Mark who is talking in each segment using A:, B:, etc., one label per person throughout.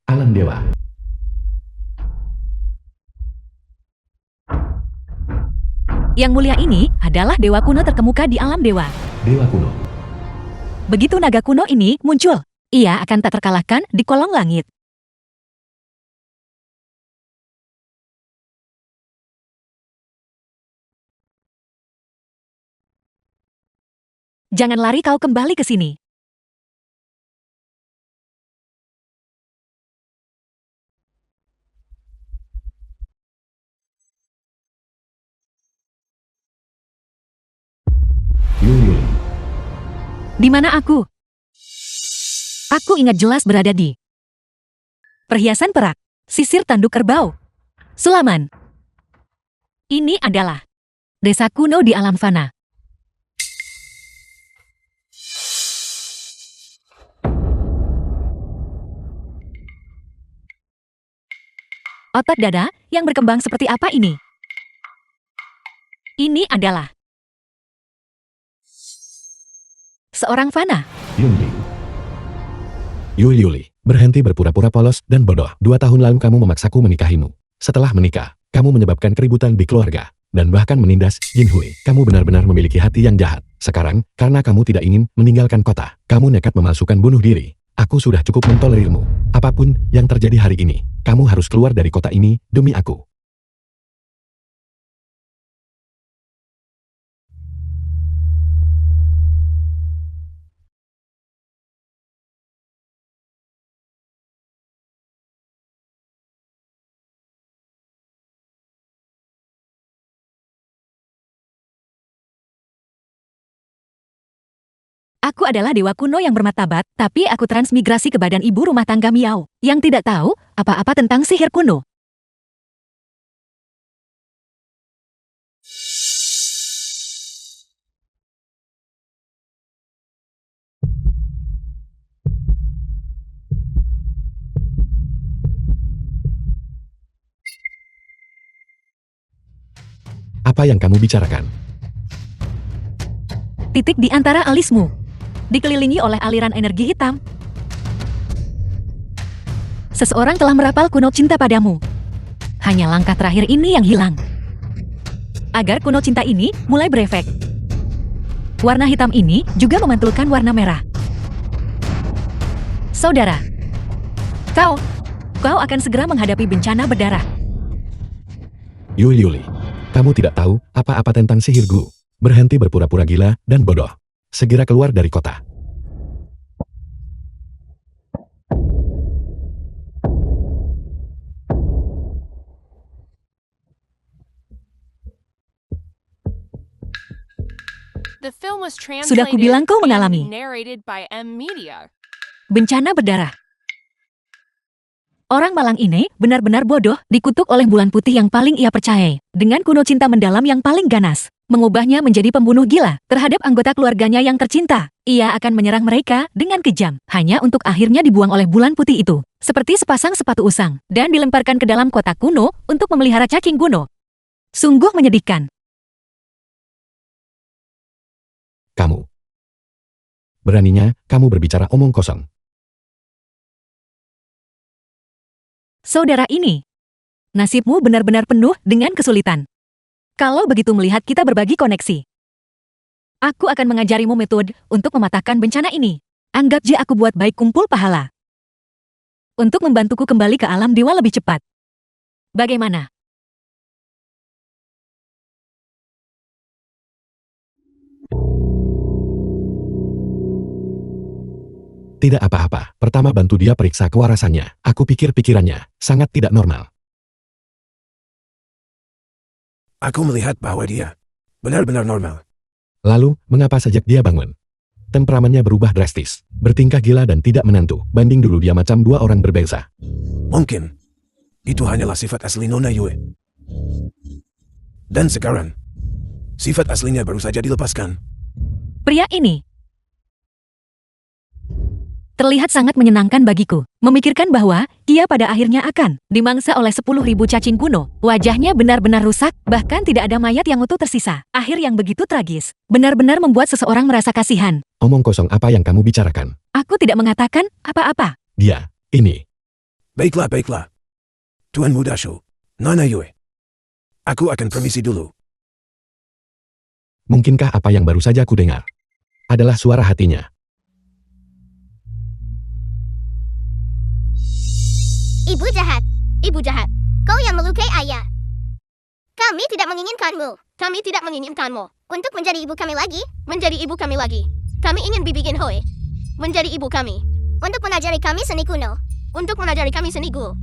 A: Alam Dewa.
B: Yang mulia ini adalah dewa kuno terkemuka di alam dewa.
A: Dewa kuno.
B: Begitu naga kuno ini muncul, ia akan tak terkalahkan di kolong langit. Jangan lari, kau kembali ke sini.
A: Yuli.
B: Di mana aku? Aku ingat jelas berada di perhiasan perak, sisir tanduk kerbau, Sulaman. Ini adalah desa kuno di alam fana. Otot dada yang berkembang seperti apa ini? Ini adalah seorang fana.
A: Yuli. Yuli, berhenti berpura-pura polos dan bodoh. 2 tahun lalu kamu memaksaku menikahimu. Setelah menikah, kamu menyebabkan keributan di keluarga, dan bahkan menindas Jin Hui. Kamu benar-benar memiliki hati yang jahat. Sekarang, karena kamu tidak ingin meninggalkan kota, kamu nekat memalsukan bunuh diri. Aku sudah cukup mentolerirmu. Apapun yang terjadi hari ini, kamu harus keluar dari kota ini demi aku.
B: Aku adalah dewa kuno yang bermartabat, tapi aku transmigrasi ke badan ibu rumah tangga Miao, yang tidak tahu apa-apa tentang sihir kuno.
A: Apa yang kamu bicarakan?
B: Titik di antara alismu, dikelilingi oleh aliran energi hitam. Seseorang telah merapal kuno cinta padamu. Hanya langkah terakhir ini yang hilang. Agar kuno cinta ini mulai berefek. Warna hitam ini juga memantulkan warna merah. Saudara, kau akan segera menghadapi bencana berdarah.
A: Yuli, kamu tidak tahu apa-apa tentang sihir guru. Berhenti berpura-pura gila dan bodoh. Segera keluar dari kota.
B: Sudah kubilang kau mengalami bencana berdarah. Orang malang ini benar-benar bodoh, dikutuk oleh bulan putih yang paling ia percayai. Dengan kuno cinta mendalam yang paling ganas, mengubahnya menjadi pembunuh gila terhadap anggota keluarganya yang tercinta. Ia akan menyerang mereka dengan kejam, hanya untuk akhirnya dibuang oleh bulan putih itu, seperti sepasang sepatu usang, dan dilemparkan ke dalam kota kuno untuk memelihara cacing kuno. Sungguh menyedihkan.
A: Kamu. Beraninya, kamu berbicara omong kosong.
B: Saudara ini, nasibmu benar-benar penuh dengan kesulitan. Kalau begitu melihat kita berbagi koneksi, aku akan mengajarimu metode untuk mematahkan bencana ini. Anggap je aku buat baik kumpul pahala. Untuk membantuku kembali ke alam dewa lebih cepat. Bagaimana?
A: Tidak apa-apa. Pertama bantu dia periksa kewarasannya. Aku pikir pikirannya sangat tidak normal.
C: Aku melihat bahwa dia benar-benar normal.
A: Lalu, mengapa sejak dia bangun? Temperamennya berubah drastis. Bertingkah gila dan tidak menentu. Banding dulu dia macam 2 orang berbeza.
C: Mungkin itu hanyalah sifat asli Nona Yue. Dan sekarang, sifat aslinya baru saja dilepaskan.
B: Pria ini terlihat sangat menyenangkan bagiku, memikirkan bahwa ia pada akhirnya akan dimangsa oleh 10.000 cacing kuno. Wajahnya benar-benar rusak, bahkan tidak ada mayat yang utuh tersisa. Akhir yang begitu tragis, benar-benar membuat seseorang merasa kasihan.
A: Omong kosong apa yang kamu bicarakan?
B: Aku tidak mengatakan apa-apa.
A: Dia, ini.
C: Baiklah, baiklah. Tuan Muda Shu, Nona Yue. Aku akan permisi dulu.
A: Mungkinkah apa yang baru saja aku dengar adalah suara hatinya?
D: Ibu jahat. Ibu jahat. Kau yang melukai ayah. Kami tidak menginginkanmu. Kami tidak menginginkanmu. Untuk menjadi ibu kami lagi. Menjadi ibu kami lagi. Kami ingin Bibi Ginhui menjadi ibu kami. Untuk mengajari kami seni kuno. Untuk mengajari kami seni gu.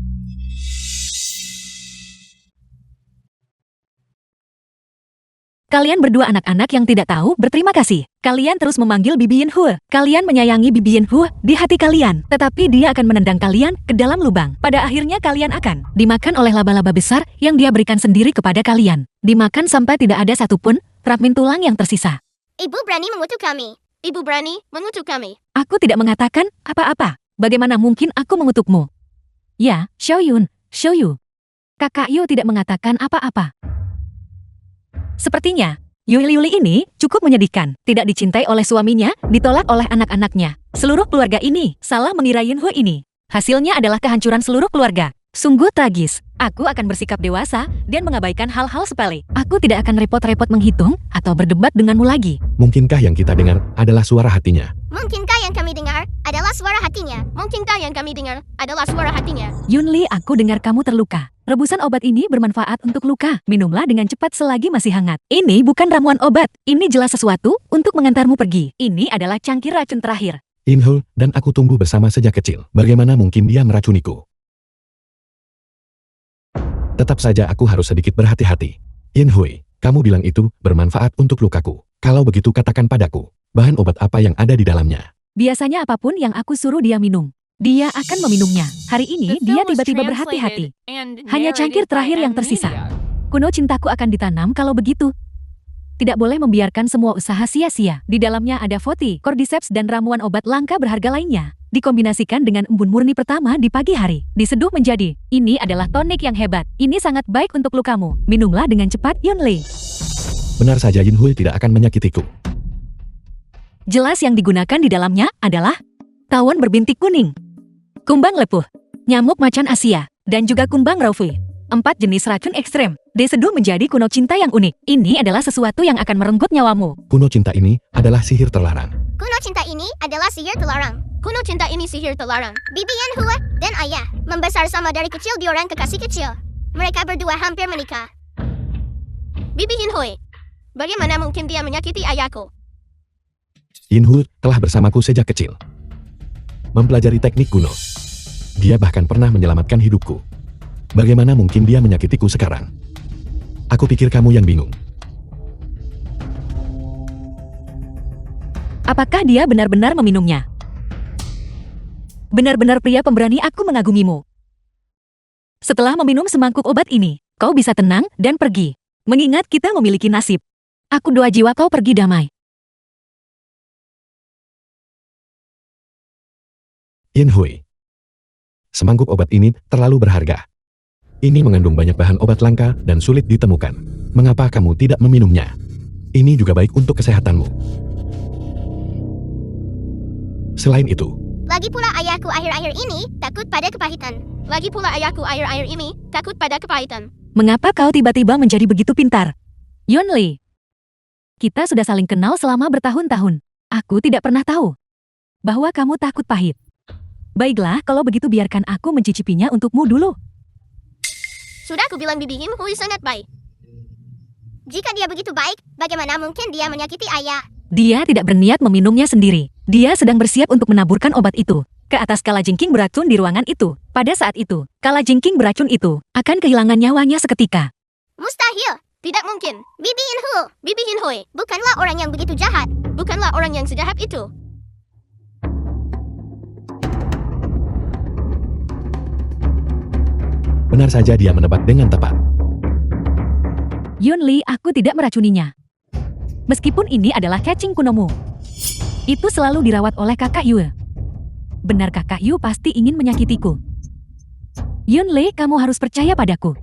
B: Kalian berdua anak-anak yang tidak tahu berterima kasih. Kalian terus memanggil Bibi Yinhue. Kalian menyayangi Bibi Yinhue di hati kalian. Tetapi dia akan menendang kalian ke dalam lubang. Pada akhirnya kalian akan dimakan oleh laba-laba besar yang dia berikan sendiri kepada kalian. Dimakan sampai tidak ada satupun fragmen tulang yang tersisa.
D: Ibu berani mengutuk kami. Ibu berani mengutuk kami.
B: Aku tidak mengatakan apa-apa. Bagaimana mungkin aku mengutukmu? Ya, Xiaoyun, Xiaoyu. Kakak Yu tidak mengatakan apa-apa. Sepertinya, Yuli ini cukup menyedihkan. Tidak dicintai oleh suaminya, ditolak oleh anak-anaknya. Seluruh keluarga ini salah mengira Yinhue ini. Hasilnya adalah kehancuran seluruh keluarga. Sungguh tragis. Aku akan bersikap dewasa dan mengabaikan hal-hal sepele. Aku tidak akan repot-repot menghitung atau berdebat denganmu lagi.
A: Mungkinkah yang kita dengar adalah suara hatinya?
D: Mungkinkah yang kami dengar adalah suara hatinya? Mungkinkah yang kami dengar adalah suara hatinya?
B: Yunli, aku dengar kamu terluka. Rebusan obat ini bermanfaat untuk luka. Minumlah dengan cepat selagi masih hangat. Ini bukan ramuan obat. Ini jelas sesuatu untuk mengantarmu pergi. Ini adalah cangkir racun terakhir.
A: Yinhue dan aku tumbuh bersama sejak kecil. Bagaimana mungkin dia meracuniku? Tetap saja aku harus sedikit berhati-hati. Yinhue, kamu bilang itu bermanfaat untuk lukaku. Kalau begitu katakan padaku, bahan obat apa yang ada di dalamnya?
B: Biasanya apapun yang aku suruh dia minum, dia akan meminumnya. Hari ini dia tiba-tiba berhati-hati. Hanya cangkir terakhir yang tersisa. Kuno cintaku akan ditanam kalau begitu. Tidak boleh membiarkan semua usaha sia-sia. Di dalamnya ada Voti, Cordyceps dan ramuan obat langka berharga lainnya. Dikombinasikan dengan embun murni pertama di pagi hari. Diseduh menjadi, ini adalah tonik yang hebat. Ini sangat baik untuk lukamu. Minumlah dengan cepat, Yunli.
A: Benar saja Yinhue tidak akan menyakitiku.
B: Jelas yang digunakan di dalamnya adalah tawon berbintik kuning, kumbang lepuh, nyamuk macan Asia, dan juga kumbang raufui. 4 jenis racun ekstrem. Diseduh menjadi kuno cinta yang unik. Ini adalah sesuatu yang akan merenggut nyawamu.
A: Kuno cinta ini adalah sihir terlarang.
D: Kuno cinta ini adalah sihir terlarang. Kuno cinta ini sihir terlarang. Bibi Yinhue dan ayah membesar sama dari kecil diorang kekasih kecil. Mereka berdua hampir menikah. Bibi Yinhue, bagaimana mungkin dia menyakiti ayahku?
A: Yinhue telah bersamaku sejak kecil. Mempelajari teknik kuno. Dia bahkan pernah menyelamatkan hidupku. Bagaimana mungkin dia menyakitiku sekarang? Aku pikir kamu yang bingung.
B: Apakah dia benar-benar meminumnya? Benar-benar pria pemberani, aku mengagumimu. Setelah meminum semangkuk obat ini, kau bisa tenang dan pergi. Mengingat kita memiliki nasib. Aku doa jiwa kau pergi damai.
A: Yinhue, semangkuk obat ini terlalu berharga. Ini mengandung banyak bahan obat langka dan sulit ditemukan. Mengapa kamu tidak meminumnya? Ini juga baik untuk kesehatanmu. Selain itu,
D: Lagi pula ayahku akhir-akhir ini takut pada kepahitan. Lagi pula ayahku akhir-akhir ini takut pada kepahitan.
B: Mengapa kau tiba-tiba menjadi begitu pintar? Yunli, kita sudah saling kenal selama bertahun-tahun. Aku tidak pernah tahu bahwa kamu takut pahit. Baiklah, kalau begitu biarkan aku mencicipinya untukmu dulu.
D: Sudah aku bilang Bibi Yinhue sangat baik. Jika dia begitu baik, bagaimana mungkin dia menyakiti ayah?
B: Dia tidak berniat meminumnya sendiri. Dia sedang bersiap untuk menaburkan obat itu ke atas kalajengking beracun di ruangan itu. Pada saat itu, kalajengking beracun itu akan kehilangan nyawanya seketika.
D: Mustahil. Tidak mungkin. Bibi Yinhue bukanlah orang yang begitu jahat. Bukanlah orang yang sejahat itu.
A: benar saja dia menebak dengan tepat.
B: Yunli, aku tidak meracuninya. Meskipun ini adalah cacing kunomu. Itu selalu dirawat oleh kakak Yue. Benar kakak Yu pasti ingin menyakitiku. Yunli, kamu harus percaya padaku.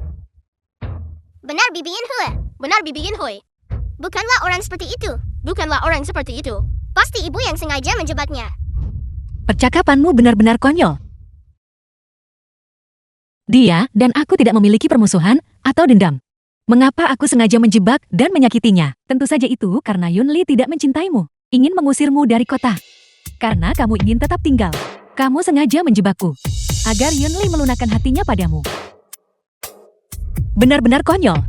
D: Benar Bibi Yinhue. Benar Bibi Yinhue. Bukanlah orang seperti itu. Bukanlah orang seperti itu. Pasti ibu yang sengaja menjebaknya.
B: Percakapanmu benar-benar konyol. Dia dan aku tidak memiliki permusuhan atau dendam. Mengapa aku sengaja menjebak dan menyakitinya? Tentu saja itu karena Yunli tidak mencintaimu, ingin mengusirmu dari kota. Karena kamu ingin tetap tinggal. Kamu sengaja menjebakku, agar Yunli melunakkan hatinya padamu. Benar-benar konyol.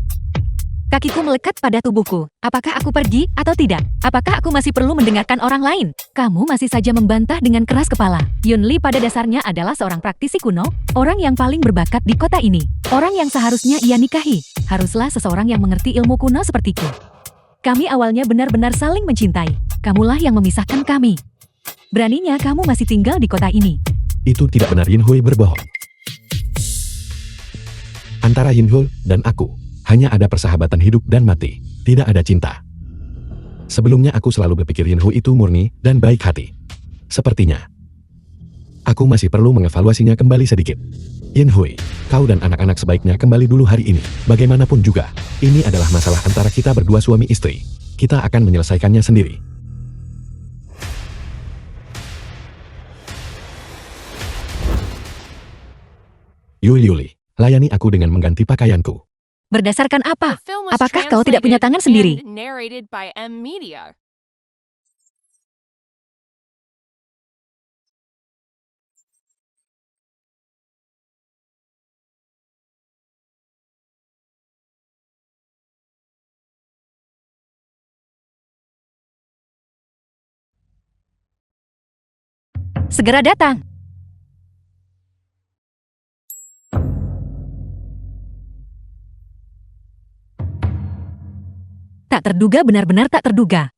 B: Kakiku melekat pada tubuhku. Apakah aku pergi atau tidak? Apakah aku masih perlu mendengarkan orang lain? Kamu masih saja membantah dengan keras kepala. Yunli pada dasarnya adalah seorang praktisi kuno, orang yang paling berbakat di kota ini. Orang yang seharusnya ia nikahi. Haruslah seseorang yang mengerti ilmu kuno sepertiku. Kami awalnya benar-benar saling mencintai. Kamulah yang memisahkan kami. Beraninya kamu masih tinggal di kota ini.
A: Itu tidak benar, Yinhui berbohong. Antara Yinhui dan aku, hanya ada persahabatan hidup dan mati, tidak ada cinta. Sebelumnya aku selalu berpikir Yinhui itu murni dan baik hati. Sepertinya, aku masih perlu mengevaluasinya kembali sedikit. Yinhui, kau dan anak-anak sebaiknya kembali dulu hari ini. Bagaimanapun juga, ini adalah masalah antara kita berdua suami istri. Kita akan menyelesaikannya sendiri. Yuli, layani aku dengan mengganti pakaianku.
B: Berdasarkan apa?
E: The film was
B: Apakah kau tidak punya tangan sendiri?
E: translated and narrated by M Media.
B: Segera datang. Tak terduga, benar-benar tak terduga.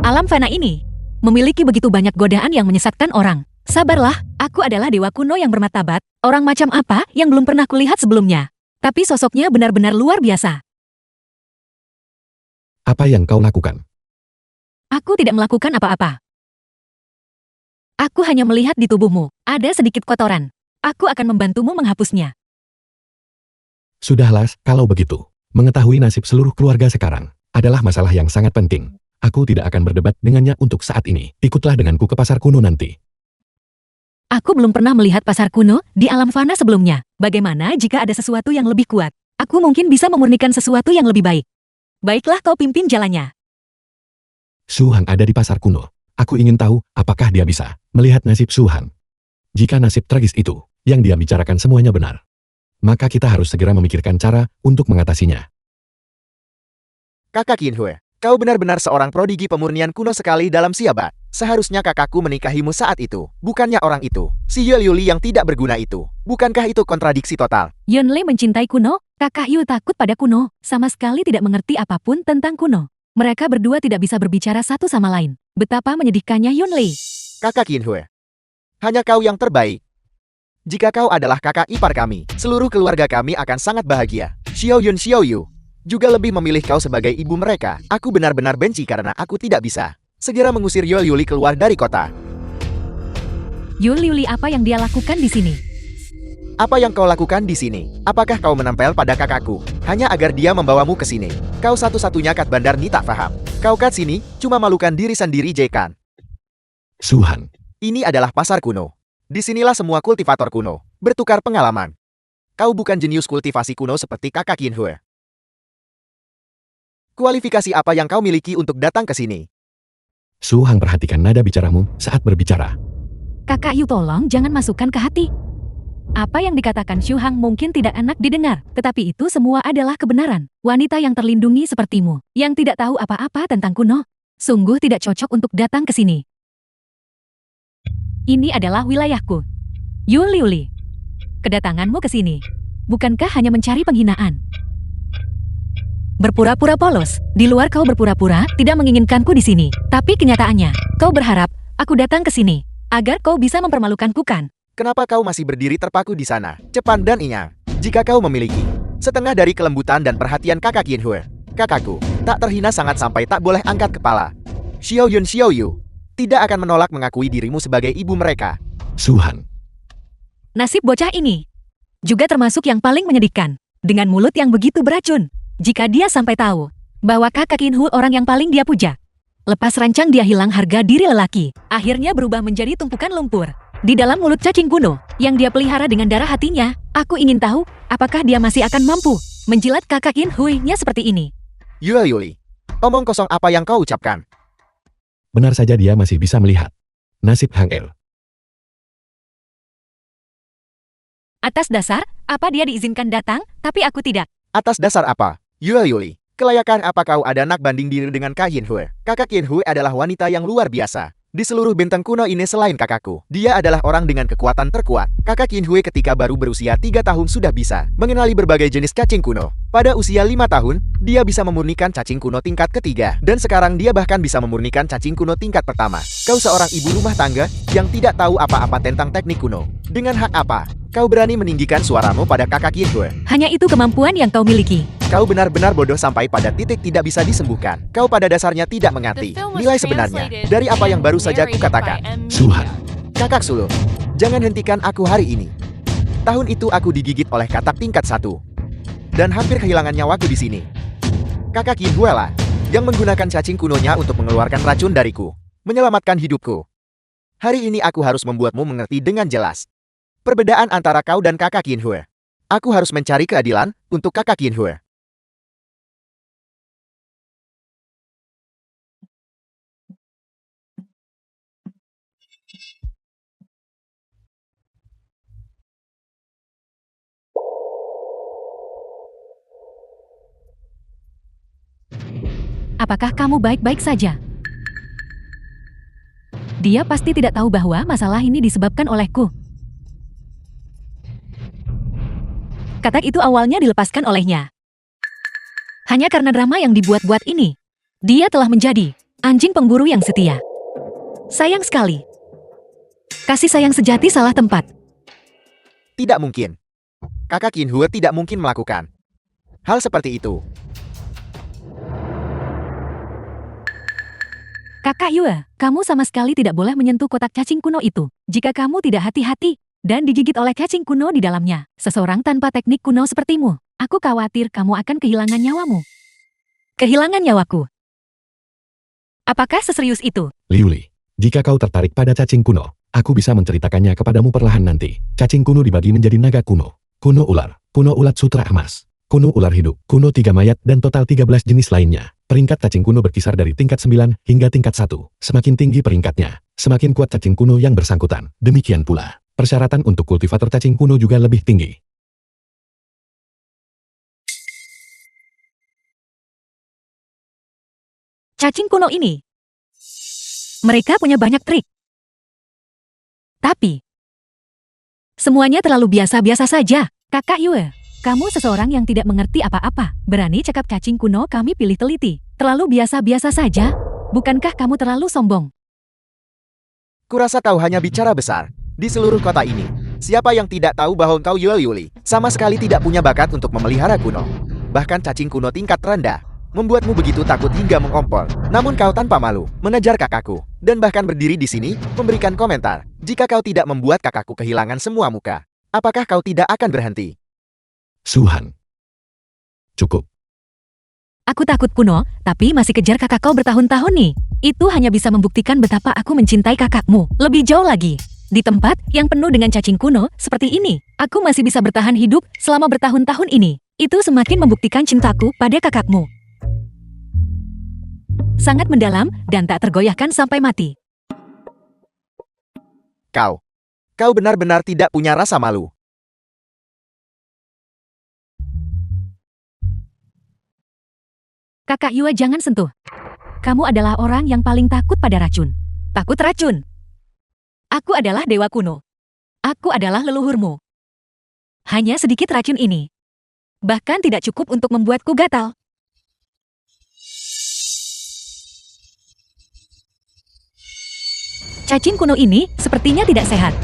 B: Alam fana ini memiliki begitu banyak godaan yang menyesatkan orang. Sabarlah, aku adalah dewa kuno yang bermartabat, orang macam apa yang belum pernah kulihat sebelumnya. Tapi sosoknya benar-benar luar biasa.
A: Apa yang kau lakukan?
B: Aku tidak melakukan apa-apa. Aku hanya melihat di tubuhmu, ada sedikit kotoran. Aku akan membantumu menghapusnya.
A: Sudahlah, kalau begitu. Mengetahui nasib seluruh keluarga sekarang adalah masalah yang sangat penting. Aku tidak akan berdebat dengannya untuk saat ini. Ikutlah denganku ke pasar kuno nanti.
B: Aku belum pernah melihat pasar kuno di alam fana sebelumnya. Bagaimana jika ada sesuatu yang lebih kuat? Aku mungkin bisa memurnikan sesuatu yang lebih baik. Baiklah, kau pimpin jalannya.
A: Su Han ada di pasar kuno. Aku ingin tahu apakah dia bisa melihat nasib Su Han. Jika nasib tragis itu yang dia bicarakan semuanya benar, maka kita harus segera memikirkan cara untuk mengatasinya.
F: Kakak Yinhui, kau benar-benar seorang prodigi pemurnian kuno sekali dalam Siabat. Seharusnya kakakku menikahimu saat itu, bukannya orang itu, si Yuli yang tidak berguna itu. Bukankah itu kontradiksi total?
B: Yunli mencintai kuno, kakak Yu takut pada kuno, sama sekali tidak mengerti apapun tentang kuno. Mereka berdua tidak bisa berbicara satu sama lain. Betapa menyedihkannya Yunli.
F: Kakak Yinhui, hanya kau yang terbaik. Jika kau adalah kakak ipar kami, seluruh keluarga kami akan sangat bahagia. Xiao Yun Xiao Yu juga lebih memilih kau sebagai ibu mereka. Aku benar-benar benci karena aku tidak bisa segera mengusir Yuli keluar dari kota.
B: Yuli, apa yang dia lakukan di sini?
F: Apa yang kau lakukan di sini? Apakah kau menempel pada kakakku hanya agar dia membawamu ke sini? Kau satu-satunya kat bandar ni tak paham. Kau kat sini cuma malukan diri sendiri, Jekan.
A: Su Han,
F: Ini adalah pasar kuno. Disinilah semua kultivator kuno bertukar pengalaman. Kau bukan jenius kultivasi kuno seperti kakak Yinhui. Kualifikasi apa yang kau miliki untuk datang ke sini?
A: Su Han perhatikan nada bicaramu saat berbicara.
B: Kakak Yu, tolong jangan masukkan ke hati. Apa yang dikatakan Xu Hang mungkin tidak enak didengar, tetapi itu semua adalah kebenaran. Wanita yang terlindungi sepertimu, yang tidak tahu apa-apa tentang kuno, sungguh tidak cocok untuk datang ke sini. Ini adalah wilayahku. Yuli, kedatanganmu ke sini, bukankah hanya mencari penghinaan? Berpura-pura polos, di luar kau berpura-pura tidak menginginkanku di sini, tapi kenyataannya, kau berharap aku datang ke sini, agar kau bisa mempermalukanku kan?
F: Kenapa kau masih berdiri terpaku di sana? Cepat dan ingat, jika kau memiliki setengah dari kelembutan dan perhatian kakak Yinhui, kakakku tak terhina sangat sampai tak boleh angkat kepala. Xiao Yun Xiao Yu tidak akan menolak mengakui dirimu sebagai ibu mereka.
A: Su Han,
B: Nasib bocah ini juga termasuk yang paling menyedihkan. Dengan mulut yang begitu beracun, jika dia sampai tahu bahwa kakak Yinhui orang yang paling dia puja, lepas rancang dia hilang harga diri lelaki, akhirnya berubah menjadi tumpukan lumpur. Di dalam mulut cacing kuno, yang dia pelihara dengan darah hatinya, aku ingin tahu, apakah dia masih akan mampu menjilat kakak Yin Hui-nya seperti ini.
F: Yue Yuli, omong kosong apa yang kau ucapkan?
A: Benar saja dia masih bisa melihat. Nasib Hang El.
B: Atas dasar, apa dia diizinkan datang, tapi aku tidak.
F: Atas dasar apa? Yue Yuli, kelayakan apa kau ada nak banding diri dengan Kak Yin Hui? Kakak Yin Hui adalah wanita yang luar biasa. Di seluruh benteng kuno ini selain kakakku, dia adalah orang dengan kekuatan terkuat. Kakak Yin Hui ketika baru berusia 3 tahun sudah bisa mengenali berbagai jenis cacing kuno. Pada usia 5 tahun, dia bisa memurnikan cacing kuno tingkat ketiga. Dan sekarang dia bahkan bisa memurnikan cacing kuno tingkat pertama. Kau seorang ibu rumah tangga yang tidak tahu apa-apa tentang teknik kuno. Dengan hak apa kau berani meninggikan suaramu pada kakak Yin Hui?
B: Hanya itu kemampuan yang kau miliki.
F: Kau benar-benar bodoh sampai pada titik tidak bisa disembuhkan. Kau pada dasarnya tidak mengerti nilai sebenarnya dari apa yang baru saja kukatakan.
A: Suhan.
F: Kakak sulung, jangan hentikan aku hari ini. Tahun itu aku digigit oleh katak tingkat 1. Dan hampir kehilangan nyawaku di sini. Kakak Yin Hui lah yang menggunakan cacing kunonya untuk mengeluarkan racun dariku, menyelamatkan hidupku. Hari ini aku harus membuatmu mengerti dengan jelas perbedaan antara kau dan kakak Yin Hui. Aku harus mencari keadilan untuk kakak Yin Hui.
B: Apakah kamu baik-baik saja? Dia pasti tidak tahu bahwa masalah ini disebabkan olehku. Katak itu awalnya dilepaskan olehnya. Hanya karena drama yang dibuat-buat ini, dia telah menjadi anjing pemburu yang setia. Sayang sekali. Kasih sayang sejati salah tempat.
F: Tidak mungkin. Kakak Yin Hui tidak mungkin melakukan hal seperti itu.
B: Kakak Yue, kamu sama sekali tidak boleh menyentuh kotak cacing kuno itu. Jika kamu tidak hati-hati dan digigit oleh cacing kuno di dalamnya, seseorang tanpa teknik kuno sepertimu, aku khawatir kamu akan kehilangan nyawamu. Kehilangan nyawaku. Apakah seserius itu?
A: Liuli, jika kau tertarik pada cacing kuno, aku bisa menceritakannya kepadamu perlahan nanti. Cacing kuno dibagi menjadi naga kuno, kuno ulat sutra emas, kuno ular hidup, kuno 3 mayat, dan total 13 jenis lainnya. Peringkat cacing kuno berkisar dari tingkat 9 hingga tingkat 1. Semakin tinggi peringkatnya, semakin kuat cacing kuno yang bersangkutan. Demikian pula, persyaratan untuk kultivator cacing kuno juga lebih tinggi.
B: Cacing kuno ini. Mereka punya banyak trik. Tapi, semuanya terlalu biasa-biasa saja. Kakak Yue, kamu seseorang yang tidak mengerti apa-apa. Berani cakap cacing kuno kami pilih teliti. Terlalu biasa-biasa saja. Bukankah kamu terlalu sombong?
F: Kurasa kau hanya bicara besar. Di seluruh kota ini, siapa yang tidak tahu bahwa kau Yue Yuli sama sekali tidak punya bakat untuk memelihara kuno. Bahkan cacing kuno tingkat rendah membuatmu begitu takut hingga mengompol. Namun kau tanpa malu mengejar kakakku dan bahkan berdiri di sini memberikan komentar. Jika kau tidak membuat kakakku kehilangan semua muka, apakah kau tidak akan berhenti?
A: Suhan. Cukup.
B: Aku takut kuno, tapi masih kejar kakak kau bertahun-tahun nih. Itu hanya bisa membuktikan betapa aku mencintai kakakmu. Lebih jauh lagi. Di tempat yang penuh dengan cacing kuno seperti ini, aku masih bisa bertahan hidup selama bertahun-tahun ini. Itu semakin membuktikan cintaku pada kakakmu. Sangat mendalam dan tak tergoyahkan sampai mati.
F: Kau benar-benar tidak punya rasa malu.
B: Kakak Yue, jangan sentuh. Kamu adalah orang yang paling takut pada racun. Takut racun. Aku adalah dewa kuno. Aku adalah leluhurmu. Hanya sedikit racun ini. Bahkan tidak cukup untuk membuatku gatal. Cacing kuno ini sepertinya tidak sehat.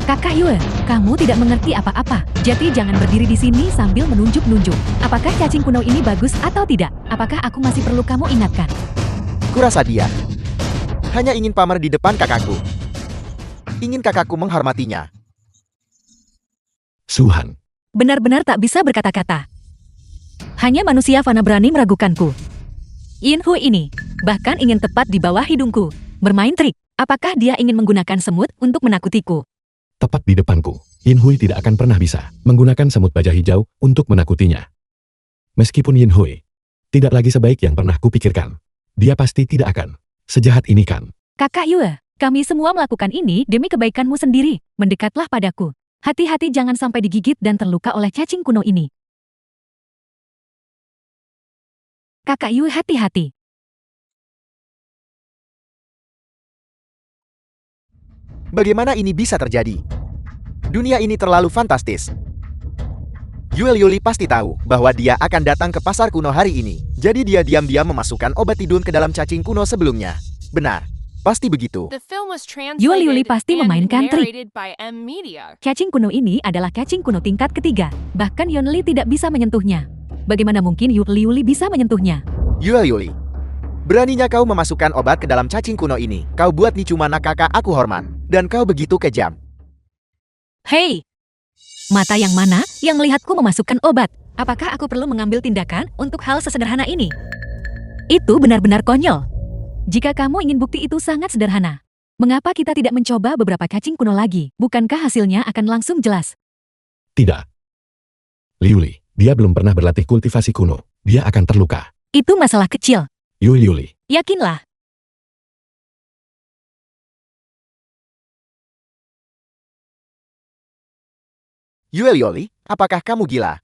B: Kakak Yue, kamu tidak mengerti apa-apa. Jadi jangan berdiri di sini sambil menunjuk-nunjuk. Apakah cacing kuno ini bagus atau tidak? Apakah aku masih perlu kamu ingatkan?
F: Kurasa dia hanya ingin pamer di depan kakakku. Ingin kakakku menghormatinya.
A: Suhan.
B: Benar-benar tak bisa berkata-kata. Hanya manusia fana berani meragukanku. Yin Hui ini bahkan ingin tepat di bawah hidungku. Bermain trik. Apakah dia ingin menggunakan semut untuk menakutiku?
A: Tepat di depanku, Yin Hui tidak akan pernah bisa menggunakan semut baja hijau untuk menakutinya. Meskipun Yin Hui tidak lagi sebaik yang pernah kupikirkan, dia pasti tidak akan sejahat ini kan.
B: Kakak Yue, kami semua melakukan ini demi kebaikanmu sendiri. Mendekatlah padaku. Hati-hati jangan sampai digigit dan terluka oleh cacing kuno ini. Kakak Yue, hati-hati.
F: Bagaimana ini bisa terjadi? Dunia ini terlalu fantastis. Yuli pasti tahu bahwa dia akan datang ke pasar kuno hari ini. Jadi dia diam-diam memasukkan obat tidur ke dalam cacing kuno sebelumnya. Benar, pasti begitu.
E: The film was
B: Yuli
E: translated
B: pasti
E: and
B: memainkan trik.
E: narrated by M Media.
B: Cacing kuno ini adalah cacing kuno tingkat ketiga. Bahkan Yonli tidak bisa menyentuhnya. Bagaimana mungkin Yuli bisa menyentuhnya?
F: Yuli, beraninya kau memasukkan obat ke dalam cacing kuno ini. Kau buat nih cuma kakak aku hormat. Dan kau begitu kejam.
B: Hei! Mata yang mana yang melihatku memasukkan obat? Apakah aku perlu mengambil tindakan untuk hal sesederhana ini? Itu benar-benar konyol. Jika kamu ingin bukti itu sangat sederhana. Mengapa kita tidak mencoba beberapa cacing kuno lagi? Bukankah hasilnya akan langsung jelas?
A: Tidak. Liuli, dia belum pernah berlatih kultivasi kuno. Dia akan terluka.
B: Itu masalah kecil.
A: Yuli.
B: Yakinlah.
F: Yuli, apakah kamu gila?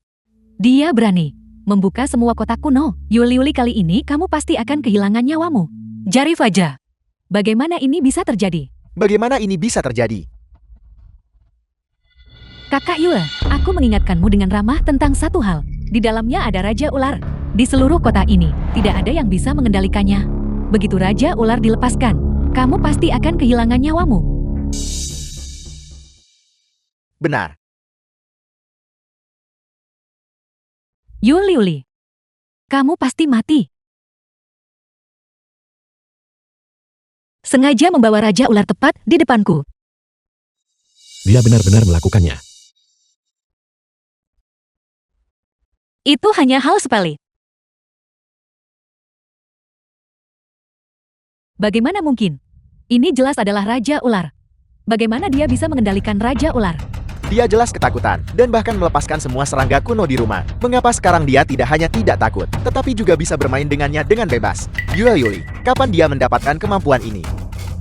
B: Dia berani membuka semua kotak kuno. Yuli, kali ini kamu pasti akan kehilangan nyawamu. Jarif aja. Bagaimana ini bisa terjadi?
F: Bagaimana ini bisa terjadi?
B: Kakak Yue, aku mengingatkanmu dengan ramah tentang satu hal. Di dalamnya ada Raja Ular. Di seluruh kota ini, tidak ada yang bisa mengendalikannya. Begitu Raja Ular dilepaskan, kamu pasti akan kehilangan nyawamu.
F: Benar.
B: Yuli, kamu pasti mati. Sengaja membawa Raja Ular tepat di depanku.
A: Dia benar-benar melakukannya.
B: Itu hanya hal sepele. Bagaimana mungkin? Ini jelas adalah Raja Ular. Bagaimana dia bisa mengendalikan Raja Ular?
F: Dia jelas ketakutan, dan bahkan melepaskan semua serangga kuno di rumah. Mengapa sekarang dia tidak hanya tidak takut, tetapi juga bisa bermain dengannya dengan bebas? Yuli, kapan dia mendapatkan kemampuan ini?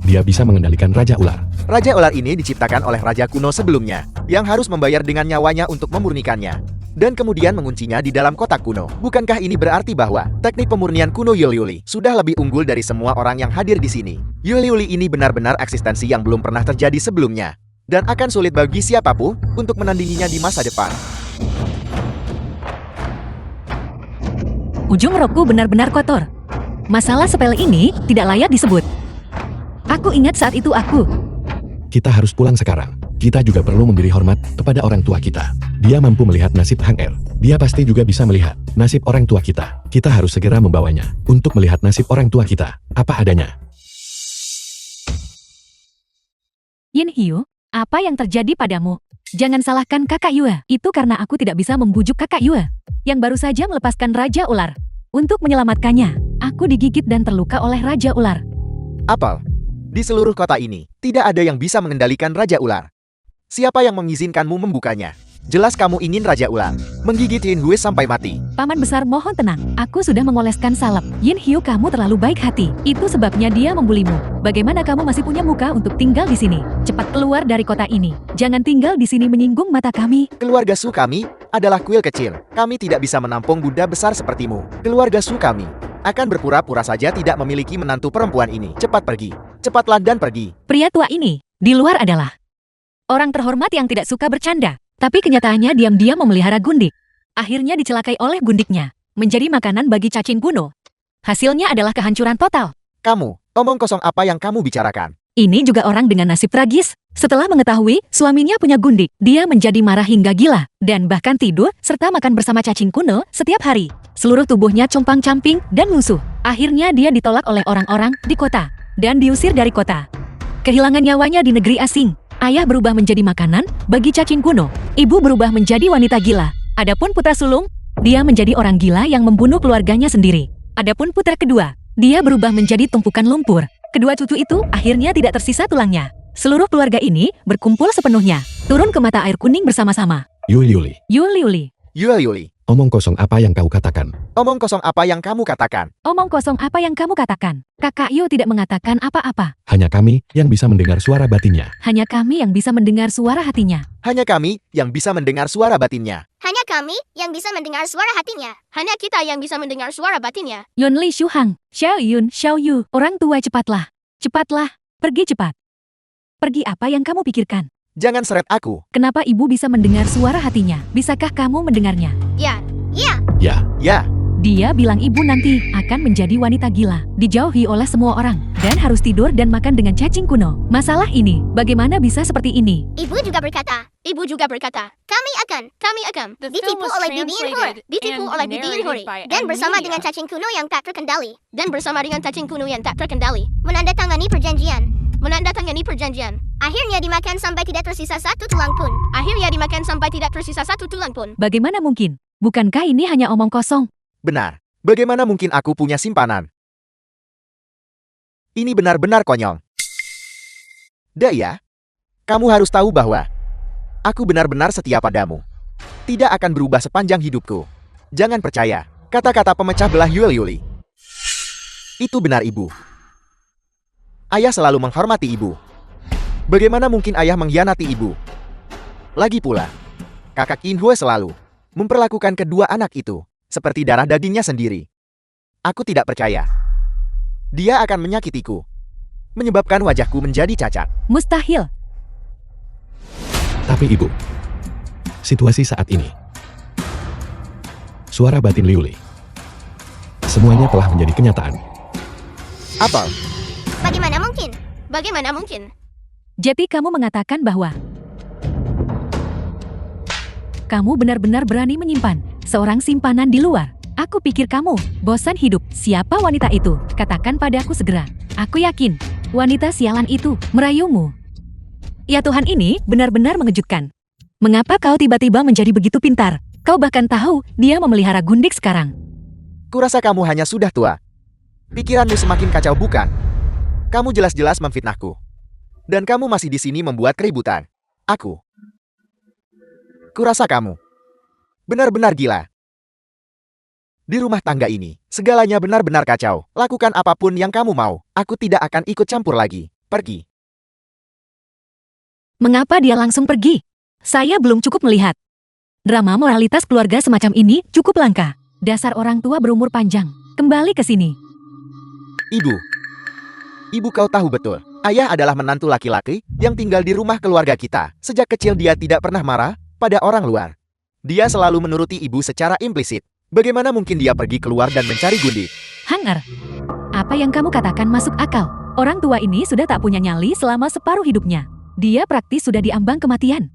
A: Dia bisa mengendalikan Raja Ular.
F: Raja Ular ini diciptakan oleh Raja kuno sebelumnya, yang harus membayar dengan nyawanya untuk memurnikannya. Dan kemudian menguncinya di dalam kotak kuno. Bukankah ini berarti bahwa teknik pemurnian kuno Yuli sudah lebih unggul dari semua orang yang hadir di sini? Yuli ini benar-benar eksistensi yang belum pernah terjadi sebelumnya. Dan akan sulit bagi siapapun untuk menandinginya di masa depan.
B: Ujung rokku benar-benar kotor. Masalah sepele ini tidak layak disebut. Aku ingat saat itu aku.
A: Kita harus pulang sekarang. Kita juga perlu memberi hormat kepada orang tua kita. Dia mampu melihat nasib Hang Er. Dia pasti juga bisa melihat nasib orang tua kita. Kita harus segera membawanya untuk melihat nasib orang tua kita. Apa adanya.
B: Yin Hiu, apa yang terjadi padamu? Jangan salahkan kakak Yue. Itu karena aku tidak bisa membujuk kakak Yue, yang baru saja melepaskan Raja Ular. Untuk menyelamatkannya, aku digigit dan terluka oleh Raja Ular.
F: Apel, di seluruh kota ini, tidak ada yang bisa mengendalikan Raja Ular. Siapa yang mengizinkanmu membukanya? Jelas kamu ingin Raja Ular menggigit Yin Hui sampai mati.
B: Paman besar, mohon tenang. Aku sudah mengoleskan salep. Yin Hiu, kamu terlalu baik hati. Itu sebabnya dia membulimu. Bagaimana kamu masih punya muka untuk tinggal di sini? Cepat keluar dari kota ini. Jangan tinggal di sini menyinggung mata kami.
F: Keluarga Su kami adalah kuil kecil. Kami tidak bisa menampung Buddha besar sepertimu. Keluarga Su kami akan berpura-pura saja tidak memiliki menantu perempuan ini. Cepat pergi. Cepatlah dan pergi.
B: Pria tua ini di luar adalah orang terhormat yang tidak suka bercanda. Tapi kenyataannya diam-diam memelihara gundik. Akhirnya dicelakai oleh gundiknya. Menjadi makanan bagi cacing kuno. Hasilnya adalah kehancuran total.
F: Kamu, omong kosong apa yang kamu bicarakan?
B: Ini juga orang dengan nasib tragis. Setelah mengetahui suaminya punya gundik, dia menjadi marah hingga gila. Dan bahkan tidur serta makan bersama cacing kuno setiap hari. Seluruh tubuhnya compang-camping dan lusuh. Akhirnya dia ditolak oleh orang-orang di kota. Dan diusir dari kota. Kehilangan nyawanya di negeri asing. Ayah berubah menjadi makanan bagi cacing kuno. Ibu berubah menjadi wanita gila. Adapun putra sulung, dia menjadi orang gila yang membunuh keluarganya sendiri. Adapun putra kedua, dia berubah menjadi tumpukan lumpur. Kedua cucu itu akhirnya tidak tersisa tulangnya. Seluruh keluarga ini berkumpul sepenuhnya, turun ke mata air kuning bersama-sama.
A: Yuli.
B: Yuli.
F: Yuli,
A: Omong kosong apa yang kau katakan?
F: omong kosong apa yang kamu katakan?
B: Omong kosong apa yang kamu katakan? Kakak Yu tidak mengatakan apa-apa.
A: Hanya kami yang bisa mendengar suara batinnya.
B: Hanya kami yang bisa mendengar suara hatinya.
F: Hanya kami yang bisa mendengar suara batinnya.
D: Hanya kami yang bisa mendengar suara hatinya.
E: Hanya kita yang bisa mendengar suara batinnya.
B: Yunli Shuhang, Xiao Yun, Xiao Yu, orang tua cepatlah. Cepatlah, pergi cepat. Pergi apa yang kamu pikirkan?
F: Jangan seret aku.
B: Kenapa ibu bisa mendengar suara hatinya? Bisakah kamu mendengarnya?
D: Ya, ya.
A: Ya,
F: Ya,
B: Dia bilang ibu nanti akan menjadi wanita gila, dijauhi oleh semua orang, dan harus tidur dan makan dengan cacing kuno. Masalah ini, bagaimana bisa seperti ini?
D: Ibu juga berkata, kami akan
E: The film
D: ditipu
E: was
D: oleh Bibi Inhur,
E: translated and narrated by
D: dan bersama
E: Media.
D: dengan cacing kuno yang tak terkendali, menandatangani perjanjian. Akhirnya dimakan sampai tidak tersisa satu tulang pun.
B: Bagaimana mungkin? Bukankah ini hanya omong kosong?
F: benar. Bagaimana mungkin aku punya simpanan? Ini benar-benar konyol. Daya, kamu harus tahu bahwa aku benar-benar setia padamu. Tidak akan berubah sepanjang hidupku. Jangan percaya kata-kata pemecah belah Yuli. Itu benar, Ibu. Ayah selalu menghormati Ibu. Bagaimana mungkin ayah mengkhianati Ibu? Lagi pula, kakak Inhue selalu memperlakukan kedua anak itu seperti darah dagingnya sendiri. Aku tidak percaya. Dia akan menyakitiku, menyebabkan wajahku menjadi cacat.
B: Mustahil.
A: tapi ibu. Situasi saat ini. Suara batin Liuli. Semuanya telah menjadi kenyataan.
F: Apa?
D: Bagaimana mungkin?
B: Jadi kamu mengatakan bahwa kamu benar-benar berani menyimpan seorang simpanan di luar. Aku pikir kamu bosan hidup. Siapa wanita itu? Katakan padaku segera. Aku yakin wanita sialan itu merayumu. Ya Tuhan, ini benar-benar mengejutkan. Mengapa kau tiba-tiba menjadi begitu pintar? Kau bahkan tahu dia memelihara gundik sekarang.
F: Kurasa kamu hanya sudah tua. Pikiranmu semakin kacau, bukan? Kamu jelas-jelas memfitnahku. Dan kamu masih di sini membuat keributan. Kurasa kamu benar-benar gila. Di rumah tangga ini, segalanya benar-benar kacau. Lakukan apapun yang kamu mau. Aku tidak akan ikut campur lagi. Pergi.
B: Mengapa dia langsung pergi? Saya belum cukup melihat. Drama moralitas keluarga semacam ini cukup langka. Dasar orang tua berumur panjang. Kembali ke sini.
F: Ibu kau tahu betul. Ayah adalah menantu laki-laki yang tinggal di rumah keluarga kita. Sejak kecil dia tidak pernah marah pada orang luar. Dia selalu menuruti ibu secara implisit. Bagaimana mungkin dia pergi keluar dan mencari gundik?
B: Hangar, apa yang kamu katakan masuk akal. Orang tua ini sudah tak punya nyali selama separuh hidupnya. Dia praktis sudah diambang kematian.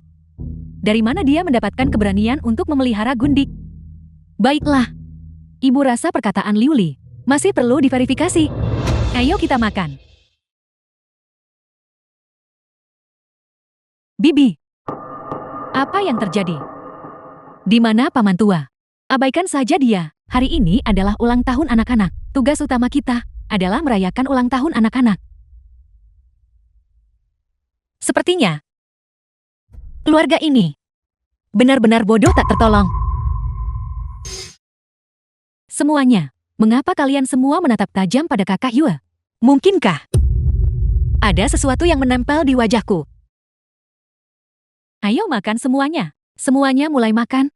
B: Dari mana dia mendapatkan keberanian untuk memelihara gundik? Baiklah. Ibu rasa perkataan Liuli masih perlu diverifikasi. Ayo kita makan. Bibi, apa yang terjadi? Di mana paman tua? Abaikan saja dia. Hari ini adalah ulang tahun anak-anak. Tugas utama kita adalah merayakan ulang tahun anak-anak. Sepertinya keluarga ini benar-benar bodoh tak tertolong. Semuanya. Mengapa kalian semua menatap tajam pada kakak Yue? Mungkinkah ada sesuatu yang menempel di wajahku? Ayo makan semuanya. Semuanya mulai makan.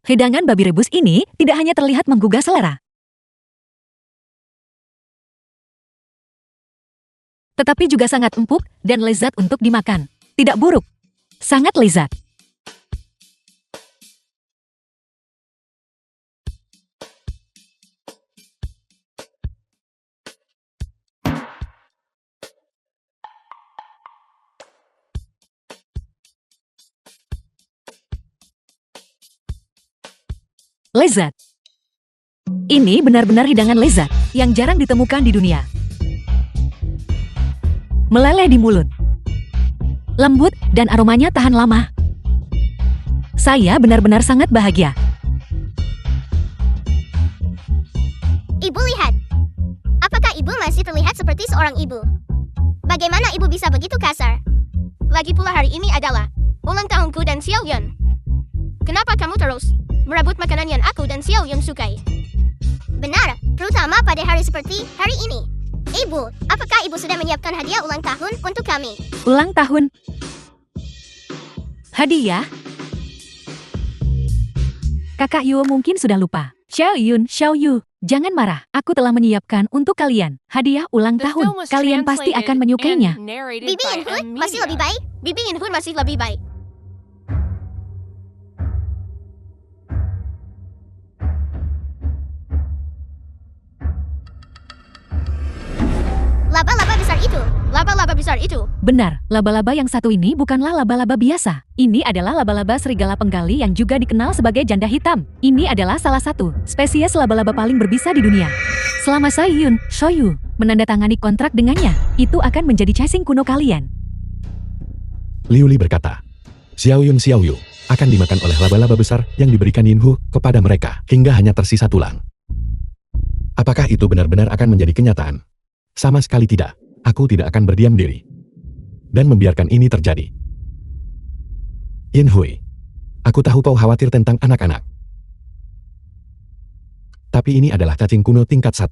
B: Hidangan babi rebus ini tidak hanya terlihat menggugah selera, tetapi juga sangat empuk dan lezat untuk dimakan. Tidak buruk, sangat lezat. Lezat. Ini benar-benar hidangan lezat yang jarang ditemukan di dunia. Meleleh di mulut. Lembut dan aromanya tahan lama. Saya benar-benar sangat bahagia.
D: Ibu lihat. Apakah ibu masih terlihat seperti seorang ibu? Bagaimana ibu bisa begitu kasar?
E: Lagi pula hari ini adalah ulang tahunku dan Xiao Yun. Kenapa kamu terus merebut makanan yang aku dan Xiao Yun sukai?
D: Benar, terutama pada hari seperti hari ini. Ibu, apakah ibu sudah menyiapkan hadiah ulang tahun untuk kami?
B: Ulang tahun. Hadiah? Kakak Yuo mungkin sudah lupa. Xiao Yun, Xiao Yu, jangan marah. Aku telah menyiapkan untuk kalian hadiah ulang tahun. Kalian pasti akan menyukainya.
D: Bibi Inhun masih lebih baik.
E: Bibi Inhun masih lebih baik.
D: Laba-laba besar itu.
E: Laba-laba besar itu.
B: Benar, laba-laba yang satu ini bukanlah laba-laba biasa. Ini adalah laba-laba serigala penggali yang juga dikenal sebagai janda hitam. Ini adalah salah satu spesies laba-laba paling berbisa di dunia. Selama Sai Yun, Shoyu menandatangani kontrak dengannya, itu akan menjadi casing kuno kalian.
A: Liu Li berkata, Xiao Yun Xiao Yu akan dimakan oleh laba-laba besar yang diberikan Yin Hu kepada mereka hingga hanya tersisa tulang. Apakah itu benar-benar akan menjadi kenyataan? Sama sekali tidak. Aku tidak akan berdiam diri dan membiarkan ini terjadi. Yin Hui, aku tahu kau khawatir tentang anak-anak. Tapi ini adalah cacing kuno tingkat 1.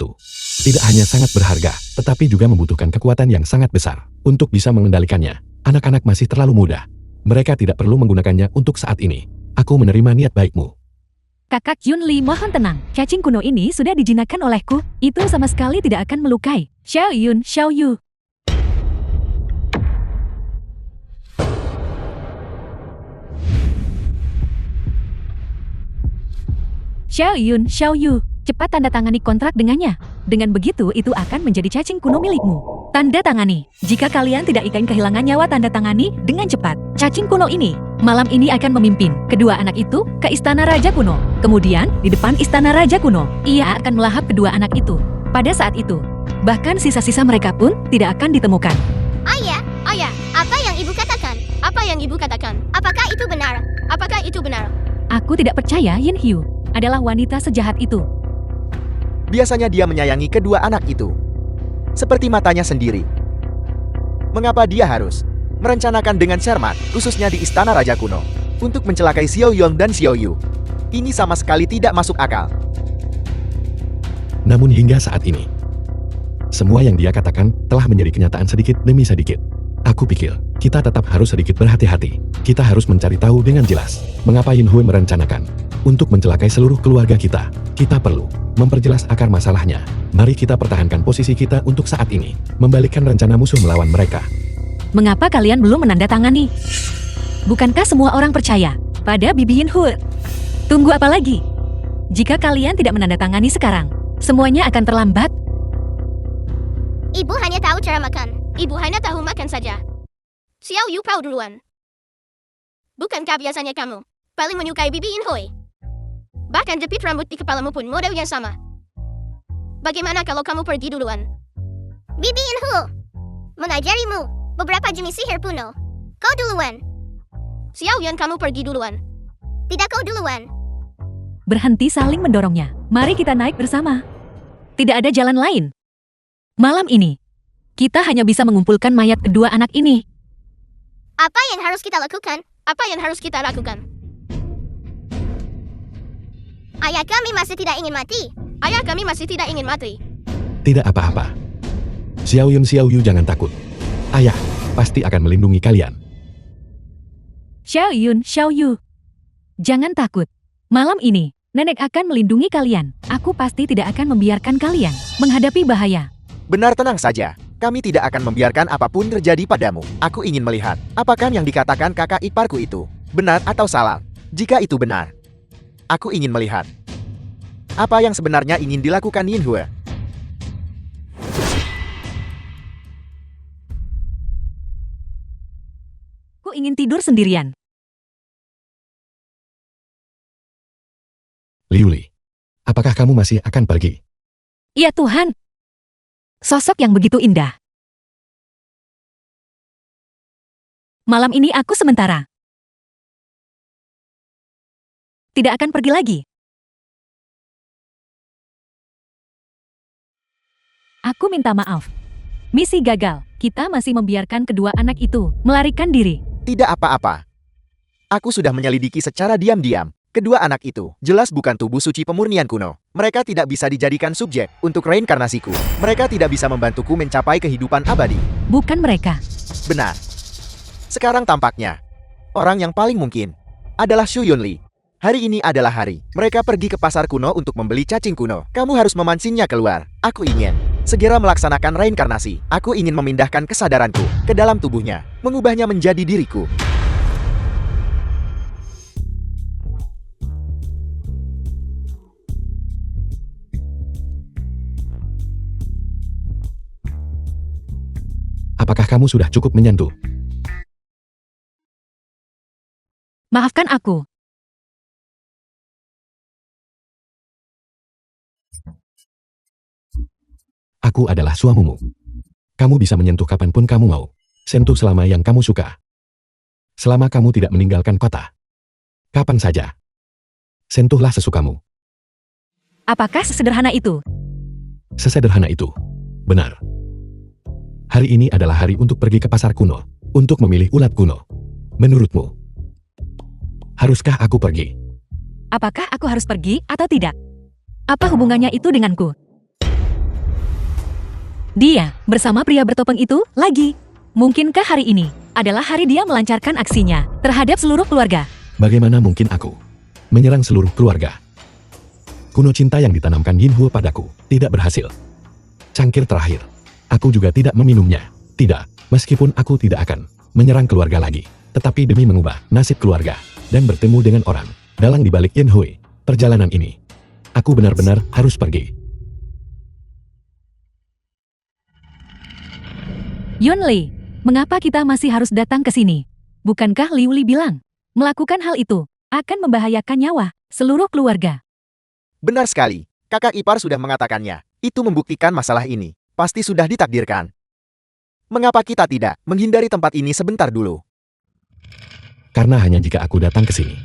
A: Tidak hanya sangat berharga, tetapi juga membutuhkan kekuatan yang sangat besar untuk bisa mengendalikannya. Anak-anak masih terlalu muda. Mereka tidak perlu menggunakannya untuk saat ini. Aku menerima niat baikmu.
B: Kakak Yun Li, mohon tenang. Cacing kuno ini sudah dijinakkan olehku. Itu sama sekali tidak akan melukai. Xiao Yun, Xiao Yu. Xiao Yun, Xiao Yu. Cepat tanda tangani kontrak dengannya. Dengan begitu, itu akan menjadi cacing kuno milikmu. Tanda tangani. Jika kalian tidak ingin kehilangan nyawa, tanda tangani dengan cepat. Cacing kuno ini malam ini akan memimpin kedua anak itu ke Istana Raja Kuno. Kemudian, di depan Istana Raja Kuno, ia akan melahap kedua anak itu. Pada saat itu, bahkan sisa-sisa mereka pun tidak akan ditemukan.
D: Ayah, apa yang ibu katakan?
E: Apa yang ibu katakan?
D: Apakah itu benar?
E: Apakah itu benar?
B: Aku tidak percaya Yin Hyu adalah wanita sejahat itu.
F: Biasanya dia menyayangi kedua anak itu. Seperti matanya sendiri. Mengapa dia harus merencanakan dengan cermat, khususnya di Istana Raja Kuno, untuk mencelakai Xiao Yun dan Xiao Yu? Ini sama sekali tidak masuk akal.
A: Namun hingga saat ini, semua yang dia katakan telah menjadi kenyataan sedikit demi sedikit. Aku pikir, kita tetap harus sedikit berhati-hati. Kita harus mencari tahu dengan jelas, mengapa Yin Hui merencanakan untuk mencelakai seluruh keluarga kita. Kita perlu memperjelas akar masalahnya. Mari kita pertahankan posisi kita untuk saat ini, membalikkan rencana musuh melawan mereka.
B: Mengapa kalian belum menandatangani? Bukankah semua orang percaya pada Bibi Yin Hui? Tunggu apa lagi? Jika kalian tidak menandatangani sekarang, semuanya akan terlambat.
D: Ibu hanya tahu cara makan.
E: Ibu hanya tahu makan saja. Xiao Yu kau duluan. Bukankah biasanya kamu paling menyukai Bibi Yin Hui? Bahkan jepit rambut di kepalamu pun model yang sama. Bagaimana kalau kamu pergi duluan?
D: Bibi Inhu mengajarimu beberapa jenis sihir kuno. Kau duluan.
E: Xiao Yun, kamu pergi duluan.
D: Tidak, kau duluan.
B: Berhenti saling mendorongnya. Mari kita naik bersama. Tidak ada jalan lain. Malam ini, kita hanya bisa mengumpulkan mayat kedua anak ini.
D: Apa yang harus kita lakukan?
E: Apa yang harus kita lakukan?
D: Ayah kami masih tidak ingin mati.
E: Ayah kami masih tidak ingin mati.
A: Tidak apa-apa. Xiao Yun Xiao Yu, jangan takut. Ayah pasti akan melindungi kalian.
B: Xiao Yun, Xiao Yu. Jangan takut. Malam ini, nenek akan melindungi kalian. Aku pasti tidak akan membiarkan kalian menghadapi bahaya.
F: Benar, tenang saja. Kami tidak akan membiarkan apapun terjadi padamu. Aku ingin melihat, apakah yang dikatakan kakak iparku itu benar atau salah. Jika itu benar, aku ingin melihat apa yang sebenarnya ingin dilakukan Yin Hui.
B: Aku ingin tidur sendirian.
A: Liu Li, apakah kamu masih akan pergi?
B: Ya Tuhan. Sosok yang begitu indah. Malam ini aku sementara tidak akan pergi lagi. Aku minta maaf. Misi gagal. Kita masih membiarkan kedua anak itu melarikan diri.
F: Tidak apa-apa. Aku sudah menyelidiki secara diam-diam. Kedua anak itu jelas bukan tubuh suci pemurnian kuno. Mereka tidak bisa dijadikan subjek untuk reinkarnasiku. Mereka tidak bisa membantuku mencapai kehidupan abadi.
B: Bukan mereka.
F: Benar. Sekarang tampaknya, orang yang paling mungkin adalah Xu Yunli. Hari ini adalah hari mereka pergi ke pasar kuno untuk membeli cacing kuno. Kamu harus memancingnya keluar. Aku ingin segera melaksanakan reinkarnasi. Aku ingin memindahkan kesadaranku ke dalam tubuhnya, mengubahnya menjadi diriku.
A: Apakah kamu sudah cukup menyentuh?
B: Maafkan aku.
A: Aku adalah suamimu. Kamu bisa menyentuh kapanpun kamu mau. Sentuh selama yang kamu suka. Selama kamu tidak meninggalkan kota. Kapan saja. Sentuhlah sesukamu.
B: Apakah sesederhana itu?
A: Sesederhana itu. Benar. Hari ini adalah hari untuk pergi ke pasar kuno. Untuk memilih ulat kuno. Menurutmu, haruskah aku pergi?
B: Apakah aku harus pergi atau tidak? Apa hubungannya itu denganku? Dia bersama pria bertopeng itu lagi. Mungkinkah hari ini adalah hari dia melancarkan aksinya terhadap seluruh keluarga?
A: Bagaimana mungkin aku menyerang seluruh keluarga? Kuno cinta yang ditanamkan Yin Huo padaku tidak berhasil. Cangkir terakhir. Aku juga tidak meminumnya. Tidak, meskipun aku tidak akan menyerang keluarga lagi. Tetapi demi mengubah nasib keluarga dan bertemu dengan orang dalang di balik Yin Hui, perjalanan ini, aku benar-benar harus pergi.
B: Yunli, mengapa kita masih harus datang ke sini? Bukankah Liu Li bilang, melakukan hal itu akan membahayakan nyawa seluruh keluarga?
F: Benar sekali. Kakak ipar sudah mengatakannya. Itu membuktikan masalah ini pasti sudah ditakdirkan. Mengapa kita tidak menghindari tempat ini sebentar dulu?
A: Karena hanya jika aku datang ke sini,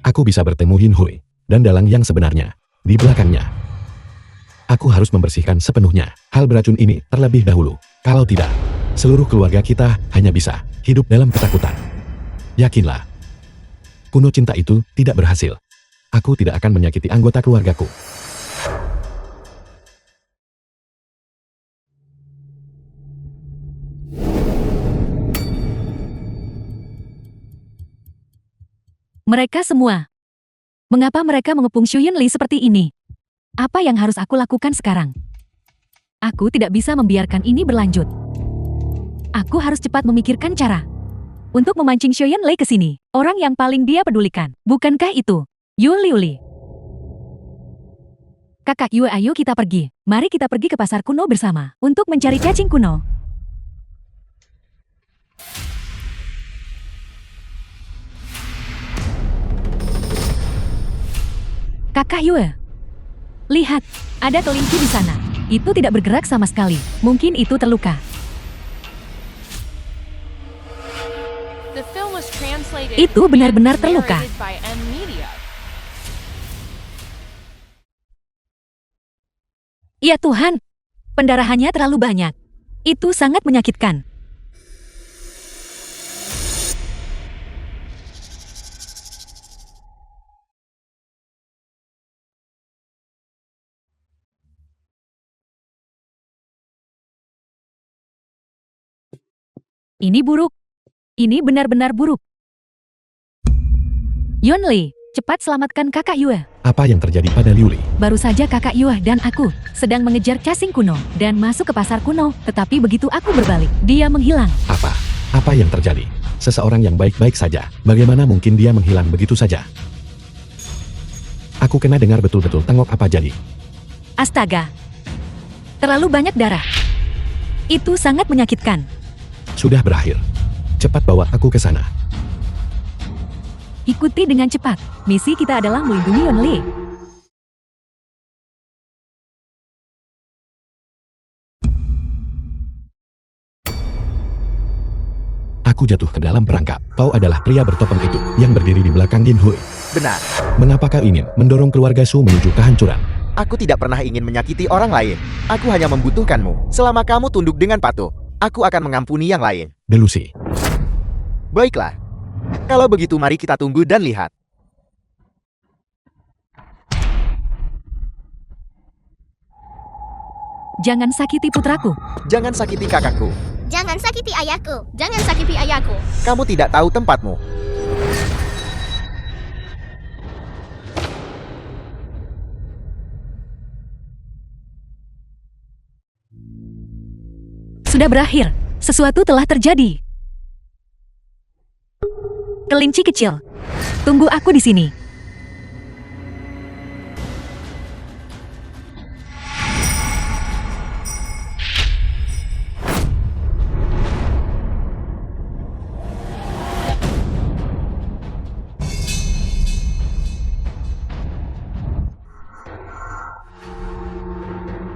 A: aku bisa bertemu Yin Hui dan dalang yang sebenarnya di belakangnya. Aku harus membersihkan sepenuhnya hal beracun ini terlebih dahulu. Kalau tidak, seluruh keluarga kita hanya bisa hidup dalam ketakutan. Yakinlah, kuno cinta itu tidak berhasil. Aku tidak akan menyakiti anggota keluargaku.
B: Mereka semua. Mengapa mereka mengepung Xu Yunli seperti ini? Apa yang harus aku lakukan sekarang? Aku tidak bisa membiarkan ini berlanjut. Aku harus cepat memikirkan cara untuk memancing Xu Yunli ke sini. Orang yang paling dia pedulikan. Bukankah itu Yu Liuli? Kakak Yue, ayo kita pergi. Mari kita pergi ke pasar kuno bersama untuk mencari cacing kuno. Kakak Yue, lihat, ada kelinci di sana. Itu tidak bergerak sama sekali. Mungkin itu terluka. Itu benar-benar terluka. Ya Tuhan, pendarahannya terlalu banyak. Itu sangat menyakitkan. Ini buruk. Ini benar-benar buruk. Yunli, cepat selamatkan kakak Yue.
A: Apa yang terjadi pada Liu Li?
B: Baru saja kakak Yue dan aku sedang mengejar cacing kuno dan masuk ke pasar kuno, tetapi begitu aku berbalik, dia menghilang.
A: Apa? Apa yang terjadi? Seseorang yang baik-baik saja. Bagaimana mungkin dia menghilang begitu saja? Aku kena dengar betul-betul tengok apa jadi.
B: Astaga. Terlalu banyak darah. Itu sangat menyakitkan.
A: Sudah berakhir. Cepat bawa aku ke sana.
B: Ikuti dengan cepat. Misi kita adalah melindungi Yunli.
A: Aku jatuh ke dalam perangkap. Kau adalah pria bertopeng itu yang berdiri di belakang Yin Hui.
F: Benar.
A: Mengapa kau ingin mendorong keluarga Su menuju kehancuran?
F: Aku tidak pernah ingin menyakiti orang lain. Aku hanya membutuhkanmu. Selama kamu tunduk dengan patuh, aku akan mengampuni yang lain.
A: Delusi.
F: Baiklah. Kalau begitu mari kita tunggu dan lihat.
B: Jangan sakiti putraku.
F: Jangan sakiti kakakku.
D: Jangan sakiti ayahku.
E: Jangan sakiti ayahku.
F: Kamu tidak tahu tempatmu.
B: Sudah berakhir. Sesuatu telah terjadi. Kelinci kecil. Tunggu aku di sini.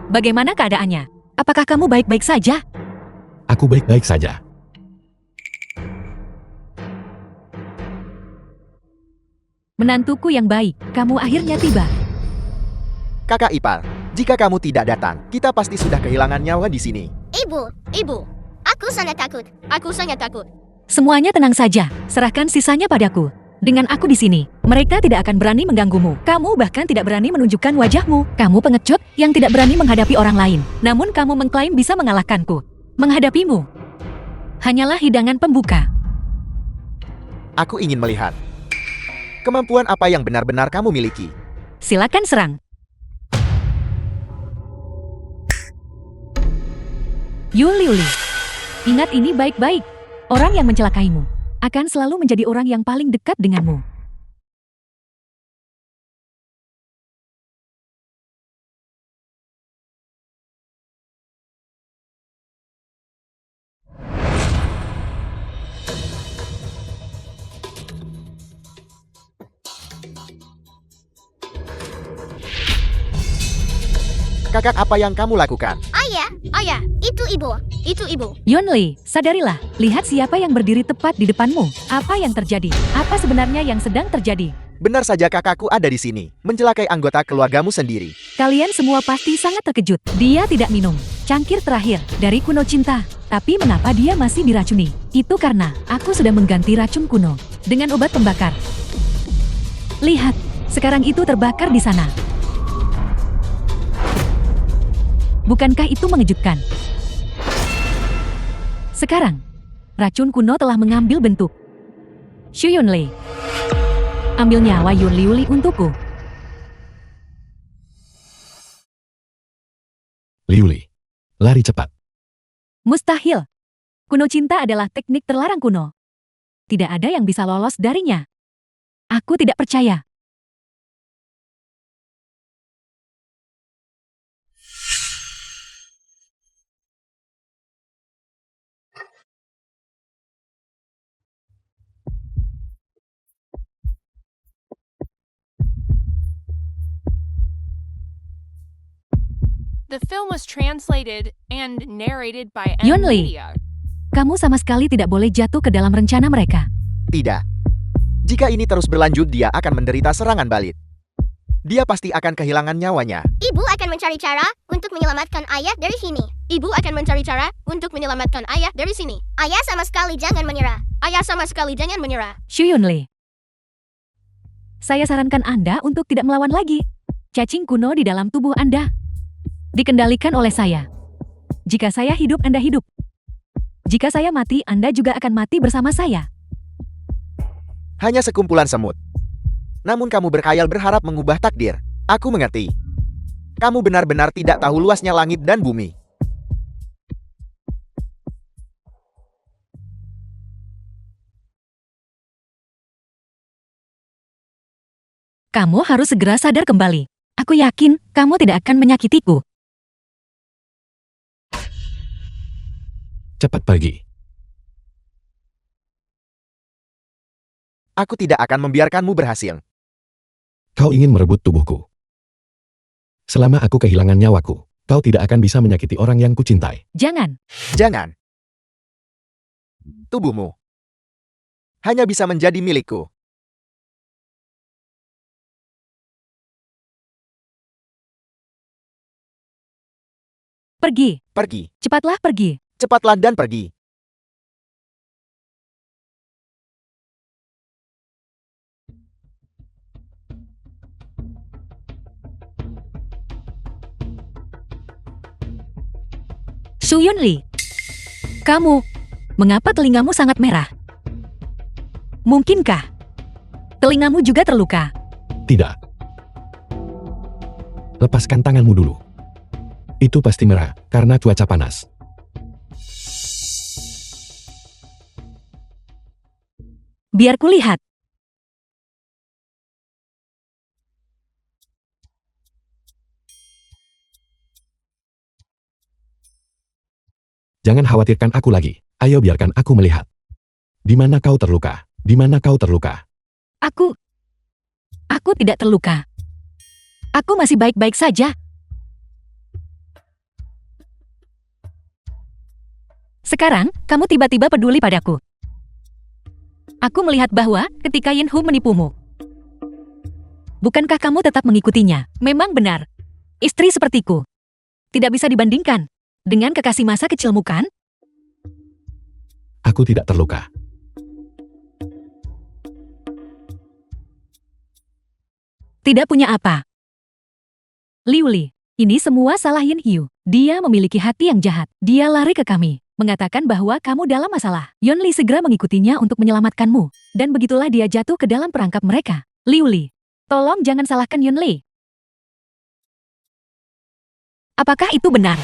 B: Bagaimana keadaannya? Apakah kamu baik-baik saja?
A: Aku baik-baik saja.
B: Menantuku yang baik, kamu akhirnya tiba.
F: Kakak ipar, jika kamu tidak datang, kita pasti sudah kehilangan nyawa di sini.
E: Ibu,
D: Aku sangat takut.
E: aku sangat takut.
B: Semuanya tenang saja, serahkan sisanya padaku. Dengan aku di sini, mereka tidak akan berani mengganggumu. Kamu bahkan tidak berani menunjukkan wajahmu. Kamu pengecut yang tidak berani menghadapi orang lain. Namun kamu mengklaim bisa mengalahkanku. Menghadapimu hanyalah hidangan pembuka.
F: Aku ingin melihat kemampuan apa yang benar-benar kamu miliki.
B: Silakan serang. Yuliuli, ingat ini baik-baik. Orang yang mencelakaimu akan selalu menjadi orang yang paling dekat denganmu.
F: Kakak, apa yang kamu lakukan?
E: Ayah,
D: Itu ibu.
E: itu ibu.
B: Yunli, sadarilah. Lihat siapa yang berdiri tepat di depanmu. Apa yang terjadi? Apa sebenarnya yang sedang terjadi?
F: Benar saja kakakku ada di sini, mencelakai anggota keluargamu sendiri.
B: Kalian semua pasti sangat terkejut. Dia tidak minum cangkir terakhir dari kuno cinta. Tapi mengapa dia masih diracuni? Itu karena aku sudah mengganti racun kuno dengan obat pembakar. Lihat, sekarang itu terbakar di sana. Bukankah itu mengejutkan? Sekarang, racun kuno telah mengambil bentuk. Xu Yunli, ambil nyawa Yun Liuli untukku.
A: Liuli. Lari cepat.
B: Mustahil. Kuno cinta adalah teknik terlarang kuno. Tidak ada yang bisa lolos darinya. Aku tidak percaya.
G: The film was translated and narrated by
B: Yunli.
G: Media.
B: Kamu sama sekali tidak boleh jatuh ke dalam rencana mereka.
F: Tidak. Jika ini terus berlanjut, dia akan menderita serangan balik. Dia pasti akan kehilangan nyawanya.
D: Ibu akan mencari cara untuk menyelamatkan ayah dari sini.
E: Ibu akan mencari cara untuk menyelamatkan ayah dari sini.
D: Ayah sama sekali jangan menyerah.
E: Ayah sama sekali jangan menyerah.
B: Xu Yunli. Saya sarankan Anda untuk tidak melawan lagi. Cacing kuno di dalam tubuh Anda dikendalikan oleh saya. Jika saya hidup, Anda hidup. Jika saya mati, Anda juga akan mati bersama saya.
F: Hanya sekumpulan semut. Namun kamu berkhayal berharap mengubah takdir. Aku mengerti. Kamu benar-benar tidak tahu luasnya langit dan bumi.
B: Kamu harus segera sadar kembali. Aku yakin kamu tidak akan menyakitiku.
A: Cepat pergi.
F: Aku tidak akan membiarkanmu berhasil.
A: Kau ingin merebut tubuhku. Selama aku kehilangan nyawaku, kau tidak akan bisa menyakiti orang yang kucintai.
B: Jangan.
F: Jangan. Tubuhmu hanya bisa menjadi milikku.
B: Pergi.
F: Pergi.
B: Cepatlah pergi.
F: Cepatlah dan pergi.
B: Su Yunli. Kamu, mengapa telingamu sangat merah? Mungkinkah telingamu juga terluka?
A: Tidak. Lepaskan tanganmu dulu. Itu pasti merah, karena cuaca panas.
B: Biar kulihat.
A: Jangan khawatirkan aku lagi. Ayo biarkan aku melihat. Di mana kau terluka? Di mana kau terluka?
B: Aku tidak terluka. Aku masih baik-baik saja. Sekarang, kamu tiba-tiba peduli padaku. Aku melihat bahwa ketika Yin Hu menipumu. Bukankah kamu tetap mengikutinya? Memang benar. Istri sepertiku tidak bisa dibandingkan dengan kekasih masa kecilmu, kan?
A: Aku tidak terluka.
B: Tidak punya apa. Liu Li, ini semua salah Yin Hu. Dia memiliki hati yang jahat. Dia lari ke kami, mengatakan bahwa kamu dalam masalah. Yun Li segera mengikutinya untuk menyelamatkanmu. Dan begitulah dia jatuh ke dalam perangkap mereka. Liu Li, tolong jangan salahkan Yun Li. Apakah itu benar?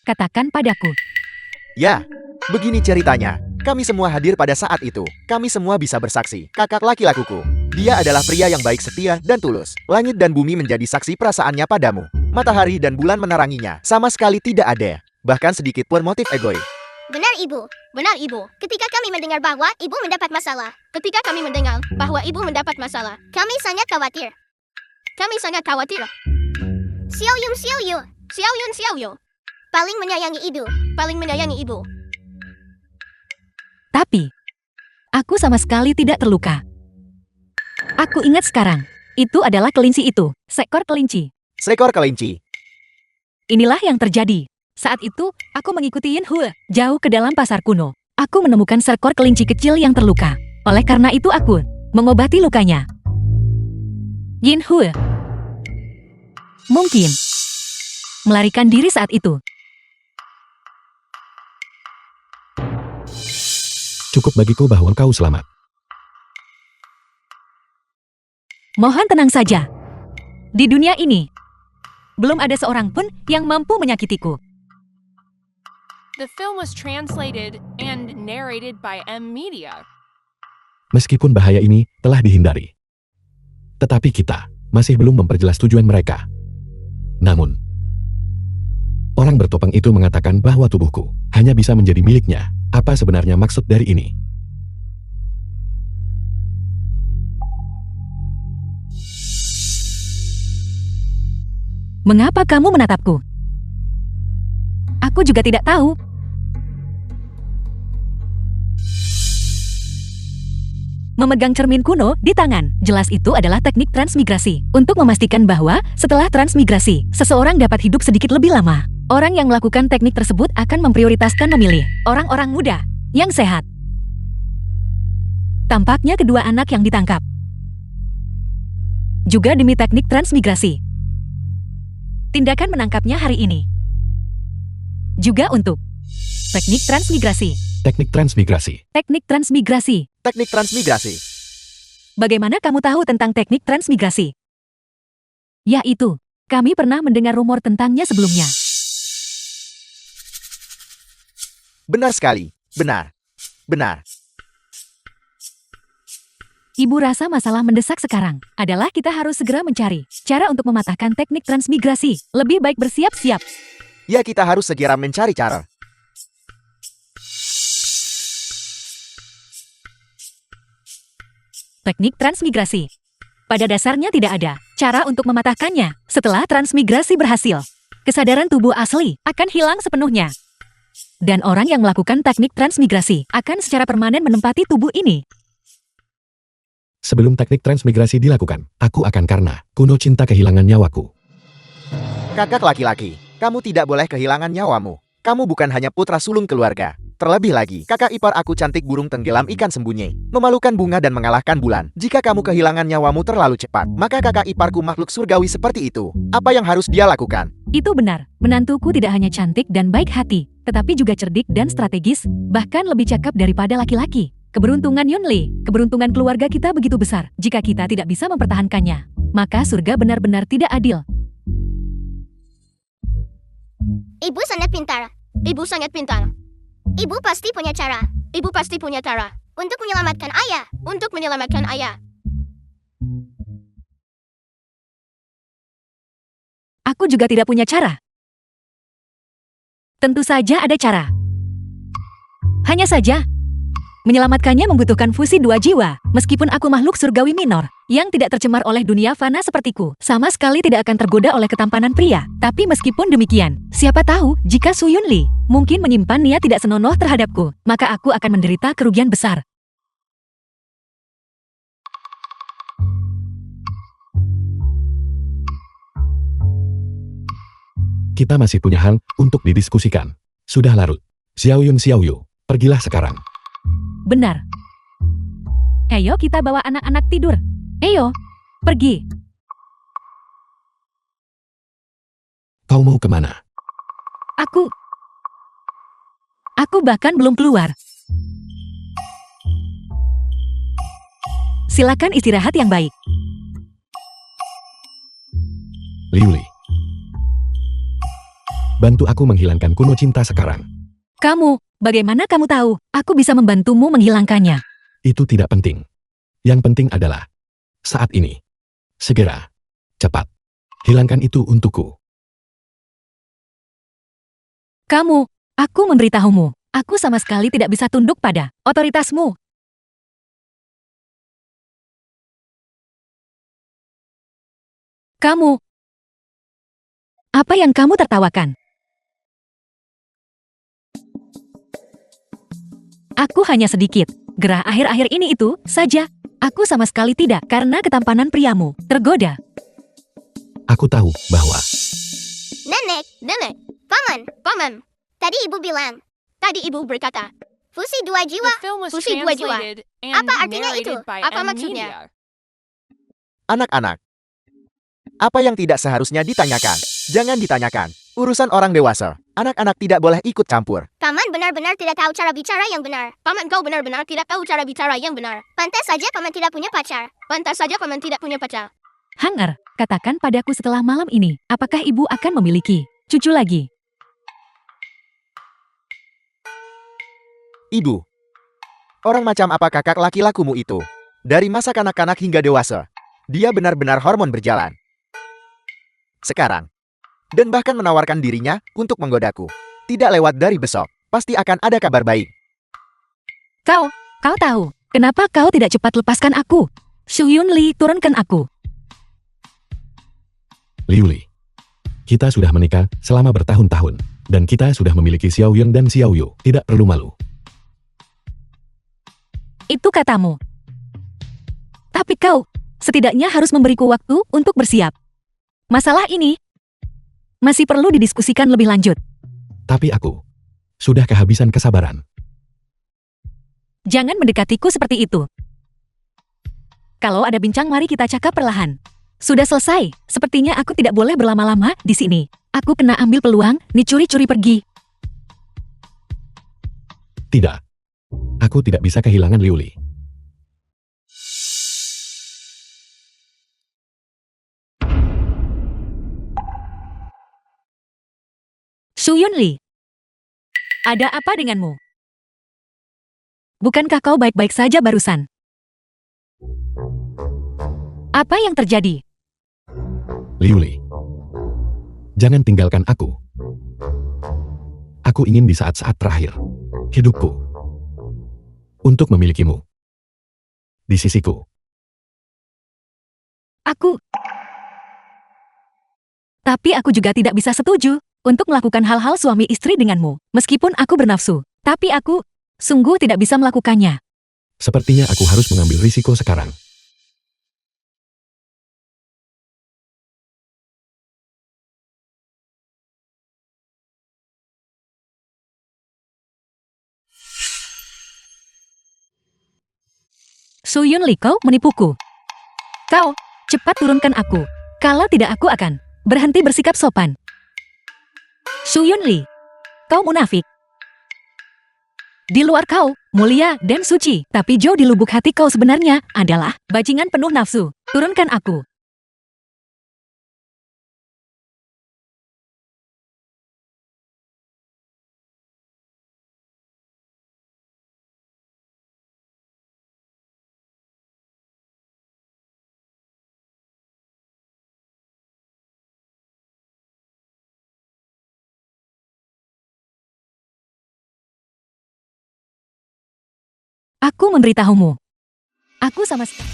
B: Katakan padaku.
F: Ya, begini ceritanya. Kami semua hadir pada saat itu. Kami semua bisa bersaksi. Kakak laki-lakuku. Dia adalah pria yang baik, setia, dan tulus. Langit dan bumi menjadi saksi perasaannya padamu. Matahari dan bulan meneranginya. Sama sekali tidak ada. Bahkan sedikit pun motif egois.
D: Benar, Ibu. Benar, Ibu. Ketika kami mendengar bahwa Ibu mendapat masalah,
E: Ketika kami mendengar bahwa ibu mendapat masalah,
D: kami sangat khawatir.
E: kami sangat khawatir.
D: Xiao Yun, Xiao Yu,
E: Xiao Yun Xiao Yu
D: paling menyayangi Ibu.
E: paling menyayangi ibu.
B: Tapi, aku sama sekali tidak terluka. Aku ingat sekarang. Itu adalah kelinci itu. Seekor kelinci.
F: Seekor kelinci.
B: Inilah yang terjadi. Saat itu, aku mengikuti Yin Hu jauh ke dalam pasar kuno. Aku menemukan seekor kelinci kecil yang terluka. Oleh karena itu aku mengobati lukanya. Yin Hu mungkin melarikan diri saat itu.
A: Cukup bagiku bahwa kau selamat.
B: Mohon tenang saja. Di dunia ini, belum ada seorang pun yang mampu menyakitiku.
G: The film was translated and narrated by M Media.
A: Meskipun bahaya ini telah dihindari. Tetapi kita masih belum memperjelas tujuan mereka. Namun, orang bertopeng itu mengatakan bahwa tubuhku hanya bisa menjadi miliknya. Apa sebenarnya maksud dari ini?
B: Mengapa kamu menatapku? Aku juga tidak tahu. Memegang cermin kuno di tangan, jelas itu adalah teknik transmigrasi. Untuk memastikan bahwa setelah transmigrasi, seseorang dapat hidup sedikit lebih lama. Orang yang melakukan teknik tersebut akan memprioritaskan memilih orang-orang muda yang sehat. Tampaknya kedua anak yang ditangkap juga demi teknik transmigrasi. Tindakan menangkapnya hari ini juga untuk teknik transmigrasi.
A: Teknik transmigrasi.
B: Teknik transmigrasi.
F: Teknik transmigrasi.
B: Bagaimana kamu tahu tentang teknik transmigrasi? Yaitu, kami pernah mendengar rumor tentangnya sebelumnya.
F: Benar sekali. Benar. Benar.
B: Ibu rasa masalah mendesak sekarang adalah kita harus segera mencari cara untuk mematahkan teknik transmigrasi. Lebih baik bersiap-siap.
F: Ya, kita harus segera mencari cara.
B: Teknik transmigrasi. Pada dasarnya tidak ada cara untuk mematahkannya. Setelah transmigrasi berhasil, kesadaran tubuh asli akan hilang sepenuhnya. Dan orang yang melakukan teknik transmigrasi akan secara permanen menempati tubuh ini.
A: Sebelum teknik transmigrasi dilakukan, aku akan karena kuno cinta kehilangan nyawaku.
F: Kakak laki-laki, kamu tidak boleh kehilangan nyawamu. Kamu bukan hanya putra sulung keluarga. Terlebih lagi, kakak ipar aku cantik burung tenggelam ikan sembunyi, memalukan bunga dan mengalahkan bulan. Jika kamu kehilangan nyawamu terlalu cepat, maka kakak iparku makhluk surgawi seperti itu. Apa yang harus dia lakukan?
B: Itu benar, menantuku tidak hanya cantik dan baik hati, tetapi juga cerdik dan strategis, bahkan lebih cakap daripada laki-laki. Keberuntungan Yunli, keberuntungan keluarga kita begitu besar. Jika kita tidak bisa mempertahankannya, maka surga benar-benar tidak adil.
D: Ibu sangat pintar.
E: Ibu sangat pintar.
D: Ibu pasti punya cara.
E: Ibu pasti punya cara
D: Untuk menyelamatkan ayah.
E: untuk menyelamatkan ayah.
B: Aku juga tidak punya cara. Tentu saja ada cara. Hanya saja, menyelamatkannya membutuhkan fusi dua jiwa, meskipun aku makhluk surgawi minor, yang tidak tercemar oleh dunia fana sepertiku, sama sekali tidak akan tergoda oleh ketampanan pria. Tapi meskipun demikian, siapa tahu jika Su Yunli mungkin menyimpan niat tidak senonoh terhadapku, maka aku akan menderita kerugian besar.
A: Kita masih punya hal untuk didiskusikan. Sudah larut. Xiaoyun Xiaoyu, pergilah sekarang.
B: Benar. Ayo kita bawa anak-anak tidur. Ayo, pergi.
A: Kau mau kemana?
B: Aku bahkan belum keluar. Silakan istirahat yang baik.
A: Liuli. Bantu aku menghilangkan kuno cinta sekarang.
B: Kamu, bagaimana kamu tahu aku bisa membantumu menghilangkannya?
A: Itu tidak penting. Yang penting adalah saat ini. Segera. Cepat. Hilangkan itu untukku.
B: Aku memberitahumu. Aku sama sekali tidak bisa tunduk pada otoritasmu. Apa yang kamu tertawakan? Aku hanya sedikit. Gerah akhir-akhir ini itu saja. Aku sama sekali tidak karena ketampanan priamu. Tergoda.
A: Aku tahu bahwa
D: Nenek, paman. Tadi ibu bilang,
E: Tadi ibu berkata,
D: fusi dua
G: The
D: jiwa.
G: film was
E: Fusi dua jiwa.
G: translated and
D: Apa artinya itu?
G: narrated by
E: Apa
G: M
E: maksudnya?
G: Media.
F: Anak-anak, apa yang tidak seharusnya ditanyakan? Jangan ditanyakan. Urusan orang dewasa. Anak-anak tidak boleh ikut campur.
D: Paman benar-benar tidak tahu cara bicara yang benar.
E: paman kau benar-benar tidak tahu cara bicara yang benar.
D: Pantas saja paman tidak punya pacar.
E: Pantas saja paman tidak punya pacar.
B: Hanger, katakan padaku setelah malam ini, apakah ibu akan memiliki cucu lagi?
F: Ibu, orang macam apa kakak laki-lakumu itu? Dari masa kanak-kanak hingga dewasa, dia benar-benar hormon berjalan. Sekarang, dan bahkan menawarkan dirinya untuk menggodaku. Tidak lewat dari besok, pasti akan ada kabar baik.
B: Kau tahu, kenapa kau tidak cepat lepaskan aku? Su Yunli, turunkan aku.
A: Liuli. Kita sudah menikah selama bertahun-tahun. Dan kita sudah memiliki Xiaoyun dan Xiaoyu. Tidak perlu malu.
B: Itu katamu. Tapi kau, setidaknya harus memberiku waktu untuk bersiap. Masalah ini masih perlu didiskusikan lebih lanjut.
A: Tapi aku sudah kehabisan kesabaran.
B: Jangan mendekatiku seperti itu. Kalau ada bincang, mari kita cakap perlahan. Sudah selesai. Sepertinya aku tidak boleh berlama-lama di sini. Aku kena ambil peluang, nih curi-curi pergi.
A: Tidak. Aku tidak bisa kehilangan Liuli.
B: Su Yunli, ada apa denganmu? Bukankah kau baik-baik saja barusan? Apa yang terjadi?
A: Liuli. Jangan tinggalkan aku. Aku ingin di saat-saat terakhir hidupku untuk memilikimu di sisiku.
B: Tapi aku juga tidak bisa setuju untuk melakukan hal-hal suami istri denganmu. Meskipun aku bernafsu, tapi aku sungguh tidak bisa melakukannya.
A: Sepertinya aku harus mengambil risiko sekarang.
B: Su Yunli, kau menipuku. Kau, cepat turunkan aku. Kalau tidak aku akan berhenti bersikap sopan. Su Yunli, kau munafik. Di luar kau, mulia dan suci. Tapi jauh di lubuk hati kau sebenarnya adalah bajingan penuh nafsu. Turunkan aku. Aku memberitahumu. Aku sama sekali.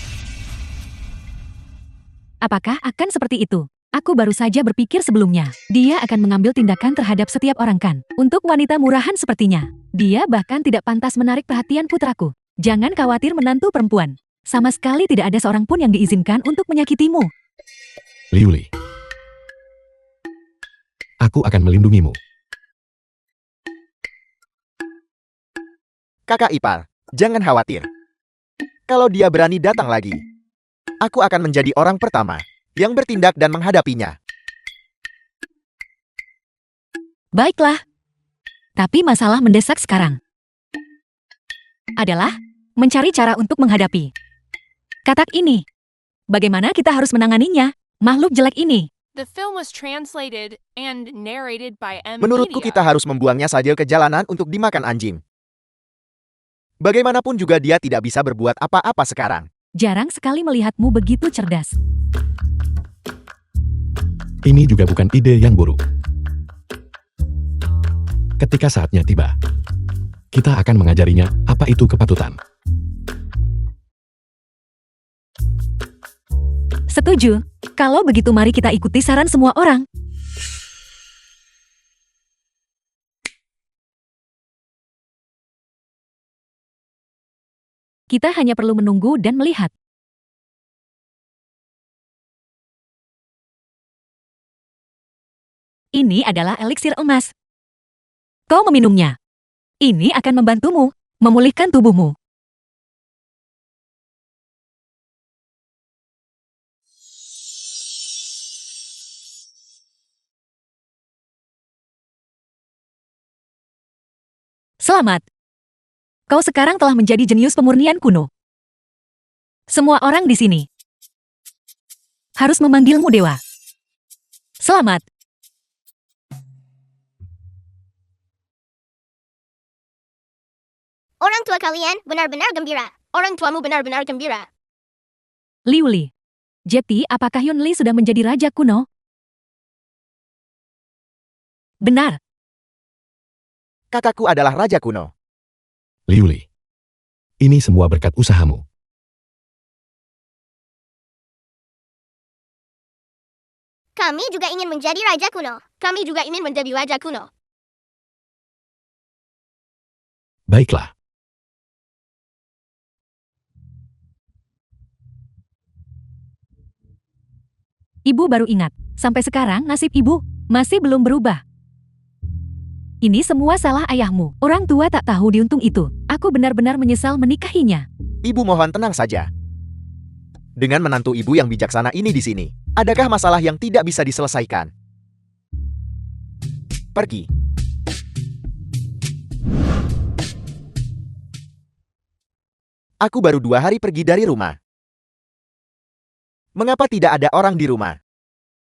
B: Apakah akan seperti itu? Aku baru saja berpikir sebelumnya. Dia akan mengambil tindakan terhadap setiap orang kan. Untuk wanita murahan sepertinya. Dia bahkan tidak pantas menarik perhatian putraku. Jangan khawatir menantu perempuan. Sama sekali tidak ada seorang pun yang diizinkan untuk menyakitimu.
A: Liuli. Aku akan melindungimu.
F: Kakak ipar, jangan khawatir. Kalau dia berani datang lagi, aku akan menjadi orang pertama yang bertindak dan menghadapinya.
B: Baiklah. Tapi masalah mendesak sekarang adalah mencari cara untuk menghadapi katak ini. Bagaimana kita harus menanganinya? Makhluk jelek ini.
G: The film was translated and narrated by M.
F: Menurutku
G: Media.
F: kita harus membuangnya saja ke jalanan untuk dimakan anjing. Bagaimanapun juga dia tidak bisa berbuat apa-apa sekarang.
B: Jarang sekali melihatmu begitu cerdas.
A: Ini juga bukan ide yang buruk. Ketika saatnya tiba, kita akan mengajarinya apa itu kepatutan.
B: Setuju. Kalau begitu mari kita ikuti saran semua orang. Kita hanya perlu menunggu dan melihat. Ini adalah eliksir emas. Kau meminumnya. Ini akan membantumu memulihkan tubuhmu. Selamat. Kau sekarang telah menjadi jenius pemurnian kuno. Semua orang di sini harus memanggilmu dewa. Selamat.
D: Orang tua kalian benar-benar gembira.
E: Orang tuamu benar-benar gembira.
B: Liuli. Jeti, apakah Yunli sudah menjadi raja kuno? Benar.
F: Kakakku adalah raja kuno.
A: Liuli. Ini semua berkat usahamu.
D: Kami juga ingin menjadi raja kuno.
E: Kami juga ingin menjadi raja kuno.
A: Baiklah.
B: Ibu baru ingat. Sampai sekarang nasib ibu masih belum berubah. Ini semua salah ayahmu. Orang tua tak tahu diuntung itu. Aku benar-benar menyesal menikahinya.
F: Ibu mohon tenang saja. Dengan menantu ibu yang bijaksana ini di sini, adakah masalah yang tidak bisa diselesaikan? Pergi. Aku baru 2 hari pergi dari rumah. Mengapa tidak ada orang di rumah?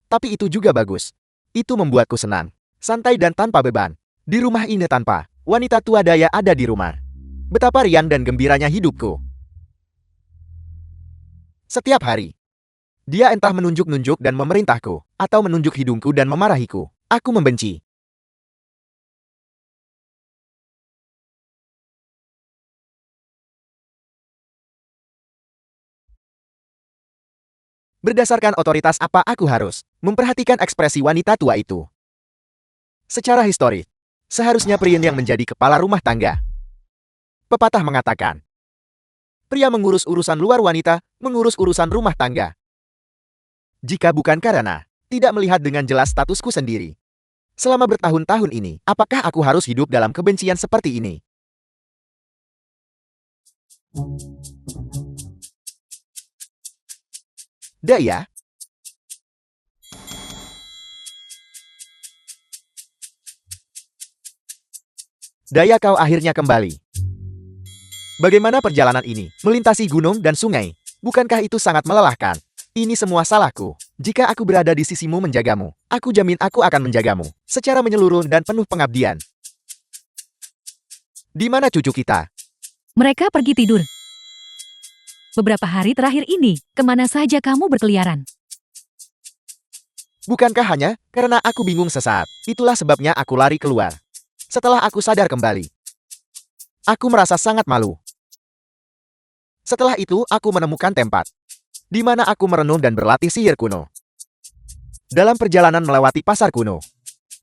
F: Tapi itu juga bagus. Itu membuatku senang, santai dan tanpa beban. Di rumah ini tanpa wanita tua daya ada di rumah. Betapa riang dan gembiranya hidupku. Setiap hari, dia entah menunjuk-nunjuk dan memerintahku, atau menunjuk hidungku dan memarahiku. Aku membenci. Berdasarkan otoritas apa aku harus memperhatikan ekspresi wanita tua itu. Secara historis, seharusnya pria yang menjadi kepala rumah tangga. Pepatah mengatakan, pria mengurus urusan luar, wanita mengurus urusan rumah tangga. Jika bukan karena tidak melihat dengan jelas statusku sendiri. Selama bertahun-tahun ini, apakah aku harus hidup dalam kebencian seperti ini? Daya, Daya kau akhirnya kembali. Bagaimana perjalanan ini? Melintasi gunung dan sungai. Bukankah itu sangat melelahkan? Ini semua salahku. Jika aku berada di sisimu menjagamu, aku jamin aku akan menjagamu. Secara menyeluruh dan penuh pengabdian. Di mana cucu kita?
B: Mereka pergi tidur. Beberapa hari terakhir ini, kemana saja kamu berkeliaran?
F: Bukankah hanya karena aku bingung sesaat? Itulah sebabnya aku lari keluar. Setelah aku sadar kembali, aku merasa sangat malu. Setelah itu, aku menemukan tempat di mana aku merenung dan berlatih sihir kuno. Dalam perjalanan melewati pasar kuno,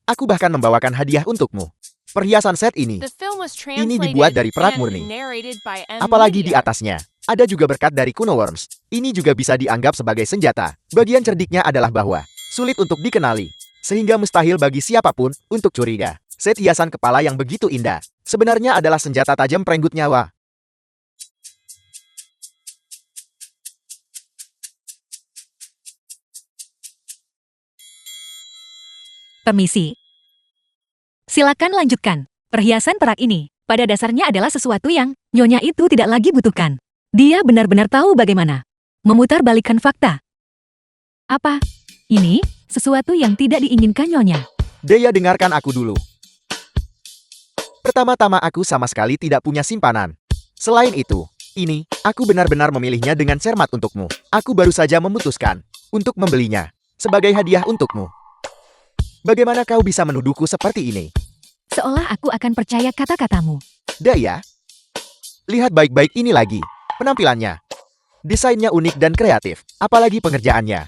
F: aku bahkan membawakan hadiah untukmu. Perhiasan set ini,
G: The film was
F: ini
G: translated
F: dibuat dari perak
G: and
F: murni.
G: narrated by M.
F: Apalagi di
G: Media.
F: atasnya, ada juga berkat dari kuno worms. Ini juga bisa dianggap sebagai senjata. Bagian cerdiknya adalah bahwa sulit untuk dikenali, sehingga mustahil bagi siapapun untuk curiga. Set hiasan kepala yang begitu indah, sebenarnya adalah senjata tajam perenggut nyawa.
B: Permisi. Silakan lanjutkan. Perhiasan perak ini, pada dasarnya adalah sesuatu yang nyonya itu tidak lagi butuhkan. Dia benar-benar tahu bagaimana memutarbalikkan fakta. Apa? Ini sesuatu yang tidak diinginkan nyonya.
F: Dea, dengarkan aku dulu. Pertama-tama aku sama sekali tidak punya simpanan. Selain itu, ini, aku benar-benar memilihnya dengan cermat untukmu. Aku baru saja memutuskan untuk membelinya sebagai hadiah untukmu. Bagaimana kau bisa menuduhku seperti ini?
B: Seolah aku akan percaya kata-katamu.
F: Daya, lihat baik-baik ini lagi. Penampilannya, desainnya unik dan kreatif, apalagi pengerjaannya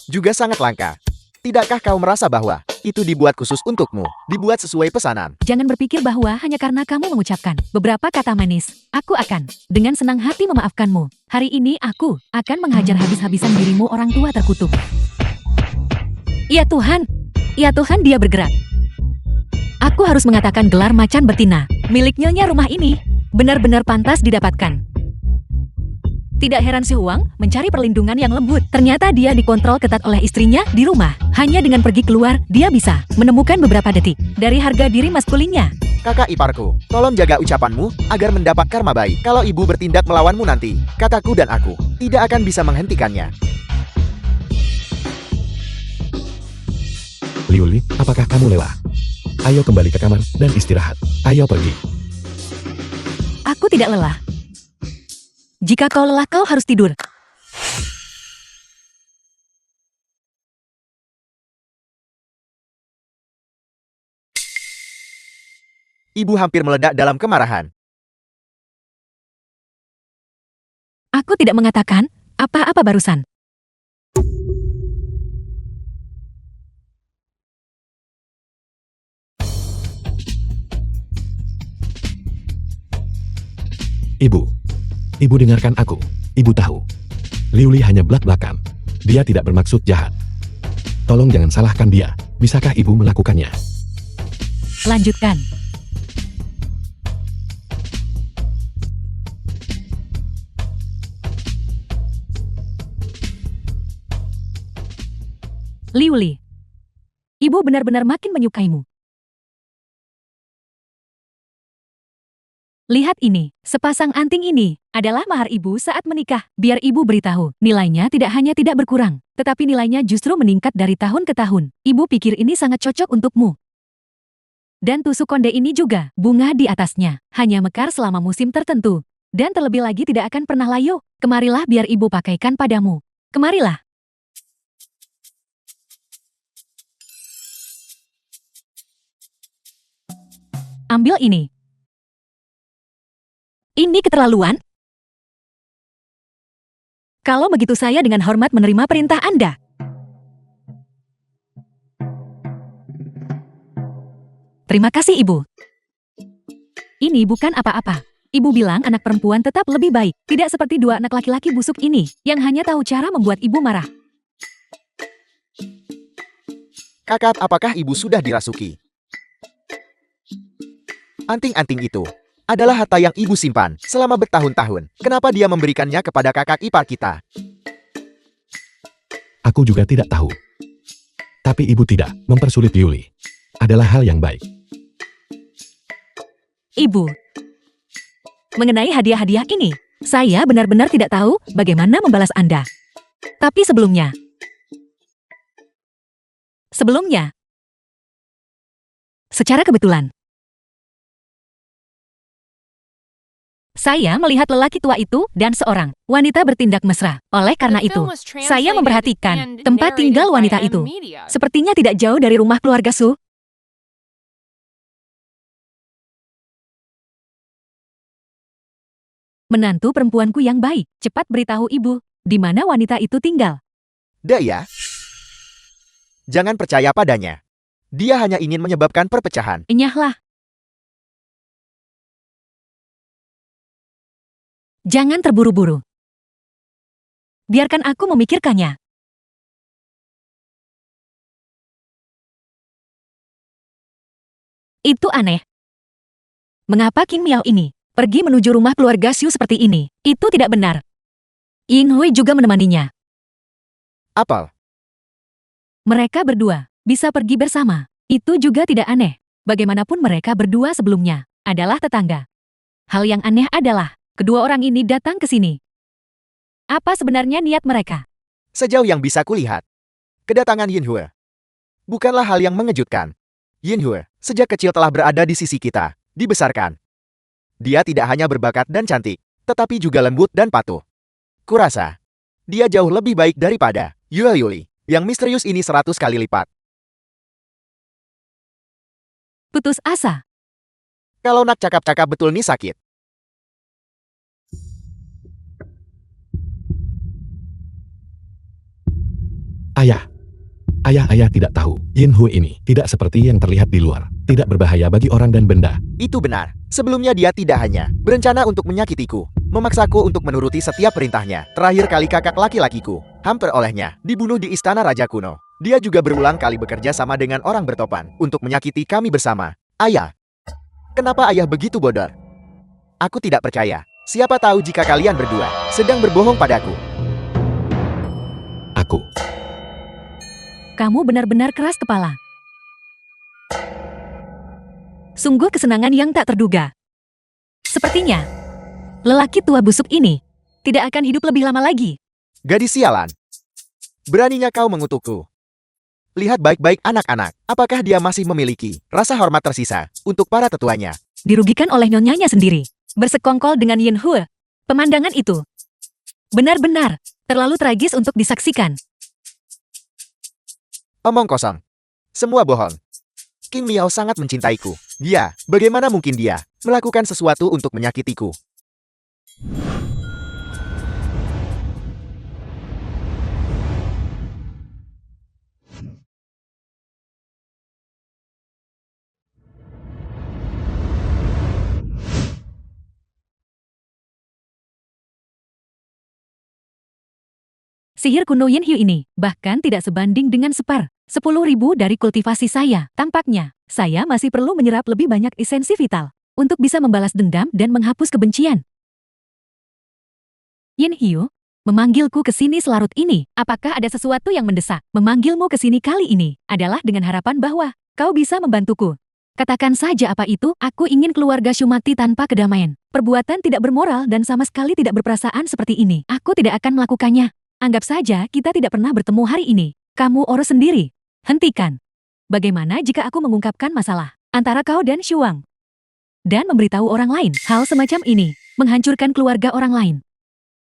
F: juga sangat langka. Tidakkah kau merasa bahwa itu dibuat khusus untukmu, dibuat sesuai pesanan?
B: Jangan berpikir bahwa hanya karena kamu mengucapkan beberapa kata manis, aku akan dengan senang hati memaafkanmu. Hari ini aku akan menghajar habis-habisan dirimu, orang tua terkutuk. Ya Tuhan, dia bergerak. Aku harus mengatakan gelar macan betina milik nyonya rumah ini benar-benar pantas didapatkan. Tidak heran si Huang mencari perlindungan yang lembut. Ternyata dia dikontrol ketat oleh istrinya di rumah. Hanya dengan pergi keluar, dia bisa menemukan beberapa detik dari harga diri maskulinnya.
F: Kakak iparku, tolong jaga ucapanmu agar mendapat karma baik. Kalau ibu bertindak melawanmu nanti, kakakku dan aku tidak akan bisa menghentikannya.
A: Liuli, apakah kamu lelah? Ayo kembali ke kamar dan istirahat. Ayo pergi.
B: Aku tidak lelah. Jika kau lelah, kau harus tidur.
F: Ibu hampir meledak dalam kemarahan.
B: Aku tidak mengatakan apa-apa barusan.
A: Ibu dengarkan aku. Ibu tahu. Liuli hanya belak-belakan. Dia tidak bermaksud jahat. Tolong jangan salahkan dia. Bisakah ibu melakukannya?
B: Lanjutkan. Liuli, ibu benar-benar makin menyukaimu. Lihat ini, sepasang anting ini adalah mahar ibu saat menikah. Biar ibu beritahu, nilainya tidak hanya tidak berkurang, tetapi nilainya justru meningkat dari tahun ke tahun. Ibu pikir ini sangat cocok untukmu. Dan tusuk konde ini juga, bunga di atasnya, hanya mekar selama musim tertentu. Dan terlebih lagi tidak akan pernah layu. Kemarilah biar ibu pakaikan padamu. Kemarilah. Ambil ini. Ini keterlaluan. Kalau begitu saya dengan hormat menerima perintah Anda. Terima kasih, Ibu. Ini bukan apa-apa. Ibu bilang anak perempuan tetap lebih baik. Tidak seperti dua anak laki-laki busuk ini, yang hanya tahu cara membuat ibu marah.
F: Kakak, apakah ibu sudah dirasuki? Anting-anting itu adalah harta yang ibu simpan selama bertahun-tahun. Kenapa dia memberikannya kepada kakak ipar kita?
A: Aku juga tidak tahu. Tapi ibu tidak mempersulit Yuli. Adalah hal yang baik.
B: Ibu. Mengenai hadiah-hadiah ini, saya benar-benar tidak tahu bagaimana membalas Anda. Tapi sebelumnya, secara kebetulan, saya melihat lelaki tua itu dan seorang wanita bertindak mesra. Oleh karena
G: The
B: itu,
G: film was
B: saya
G: translated
B: memperhatikan
G: and
B: tempat
G: narrated
B: tinggal
G: by
B: wanita
G: M
B: itu.
G: Media.
B: Sepertinya tidak jauh dari rumah keluarga Su. Menantu perempuanku yang baik, cepat beritahu ibu, di mana wanita itu tinggal.
F: Daya, jangan percaya padanya. Dia hanya ingin menyebabkan perpecahan.
B: Enyahlah. Jangan terburu-buru. Biarkan aku memikirkannya. Itu aneh. Mengapa Kim Miao ini pergi menuju rumah keluarga Xu seperti ini? Itu tidak benar. Yin Hui juga menemaninya.
F: Apel,
B: Mereka berdua bisa pergi bersama. Itu juga tidak aneh. Bagaimanapun mereka berdua sebelumnya adalah tetangga. Hal yang aneh adalah kedua orang ini datang ke sini. Apa sebenarnya niat mereka?
F: sejauh yang bisa kulihat, kedatangan Yin Hue bukanlah hal yang mengejutkan. Yin Hue sejak kecil telah berada di sisi kita, dibesarkan. Dia tidak hanya berbakat dan cantik, tetapi juga lembut dan patuh. Kurasa, dia jauh lebih baik daripada Yue Yuli, yang misterius ini 100 kali lipat.
B: Putus asa.
F: Kalau nak cakap-cakap betul nih sakit.
A: Ayah tidak tahu. Yin Hui ini tidak seperti yang terlihat di luar. Tidak berbahaya bagi orang dan benda.
F: Itu benar. Sebelumnya dia tidak hanya berencana untuk menyakitiku, memaksaku untuk menuruti setiap perintahnya. Terakhir kali kakak laki-lakiku, hampir olehnya, dibunuh di istana raja kuno. Dia juga berulang kali bekerja sama dengan orang bertopan untuk menyakiti kami bersama. Ayah, kenapa ayah begitu bodoh? Aku tidak percaya. Siapa tahu jika kalian berdua sedang berbohong padaku.
B: Kamu benar-benar keras kepala. Sungguh kesenangan yang tak terduga. Sepertinya, lelaki tua busuk ini tidak akan hidup lebih lama lagi.
F: Gadis sialan. Beraninya kau mengutukku. Lihat baik-baik anak-anak. Apakah dia masih memiliki rasa hormat tersisa untuk para tetuanya?
B: Dirugikan oleh nyonyanya sendiri. Bersekongkol dengan Yin Hue. Pemandangan itu benar-benar terlalu tragis untuk disaksikan.
F: Omong kosong. Semua bohong. King Miao sangat mencintaiku. Dia, bagaimana mungkin dia melakukan sesuatu untuk menyakitiku?
B: Sihir kuno Yin Hue ini bahkan tidak sebanding dengan 10.000 dari kultivasi saya. Tampaknya, saya masih perlu menyerap lebih banyak esensi vital untuk bisa membalas dendam dan menghapus kebencian. Yin Hue, memanggilku ke sini selarut ini. Apakah ada sesuatu yang mendesak? Memanggilmu ke sini kali ini adalah dengan harapan bahwa kau bisa membantuku. Katakan saja apa itu, aku ingin keluarga Xu mati tanpa kedamaian. Perbuatan tidak bermoral dan sama sekali tidak berperasaan seperti ini. Aku tidak akan melakukannya. Anggap saja kita tidak pernah bertemu hari ini. Kamu urus sendiri. Hentikan. Bagaimana jika aku mengungkapkan masalah antara kau dan Shuang? Dan memberitahu orang lain hal semacam ini, menghancurkan keluarga orang lain.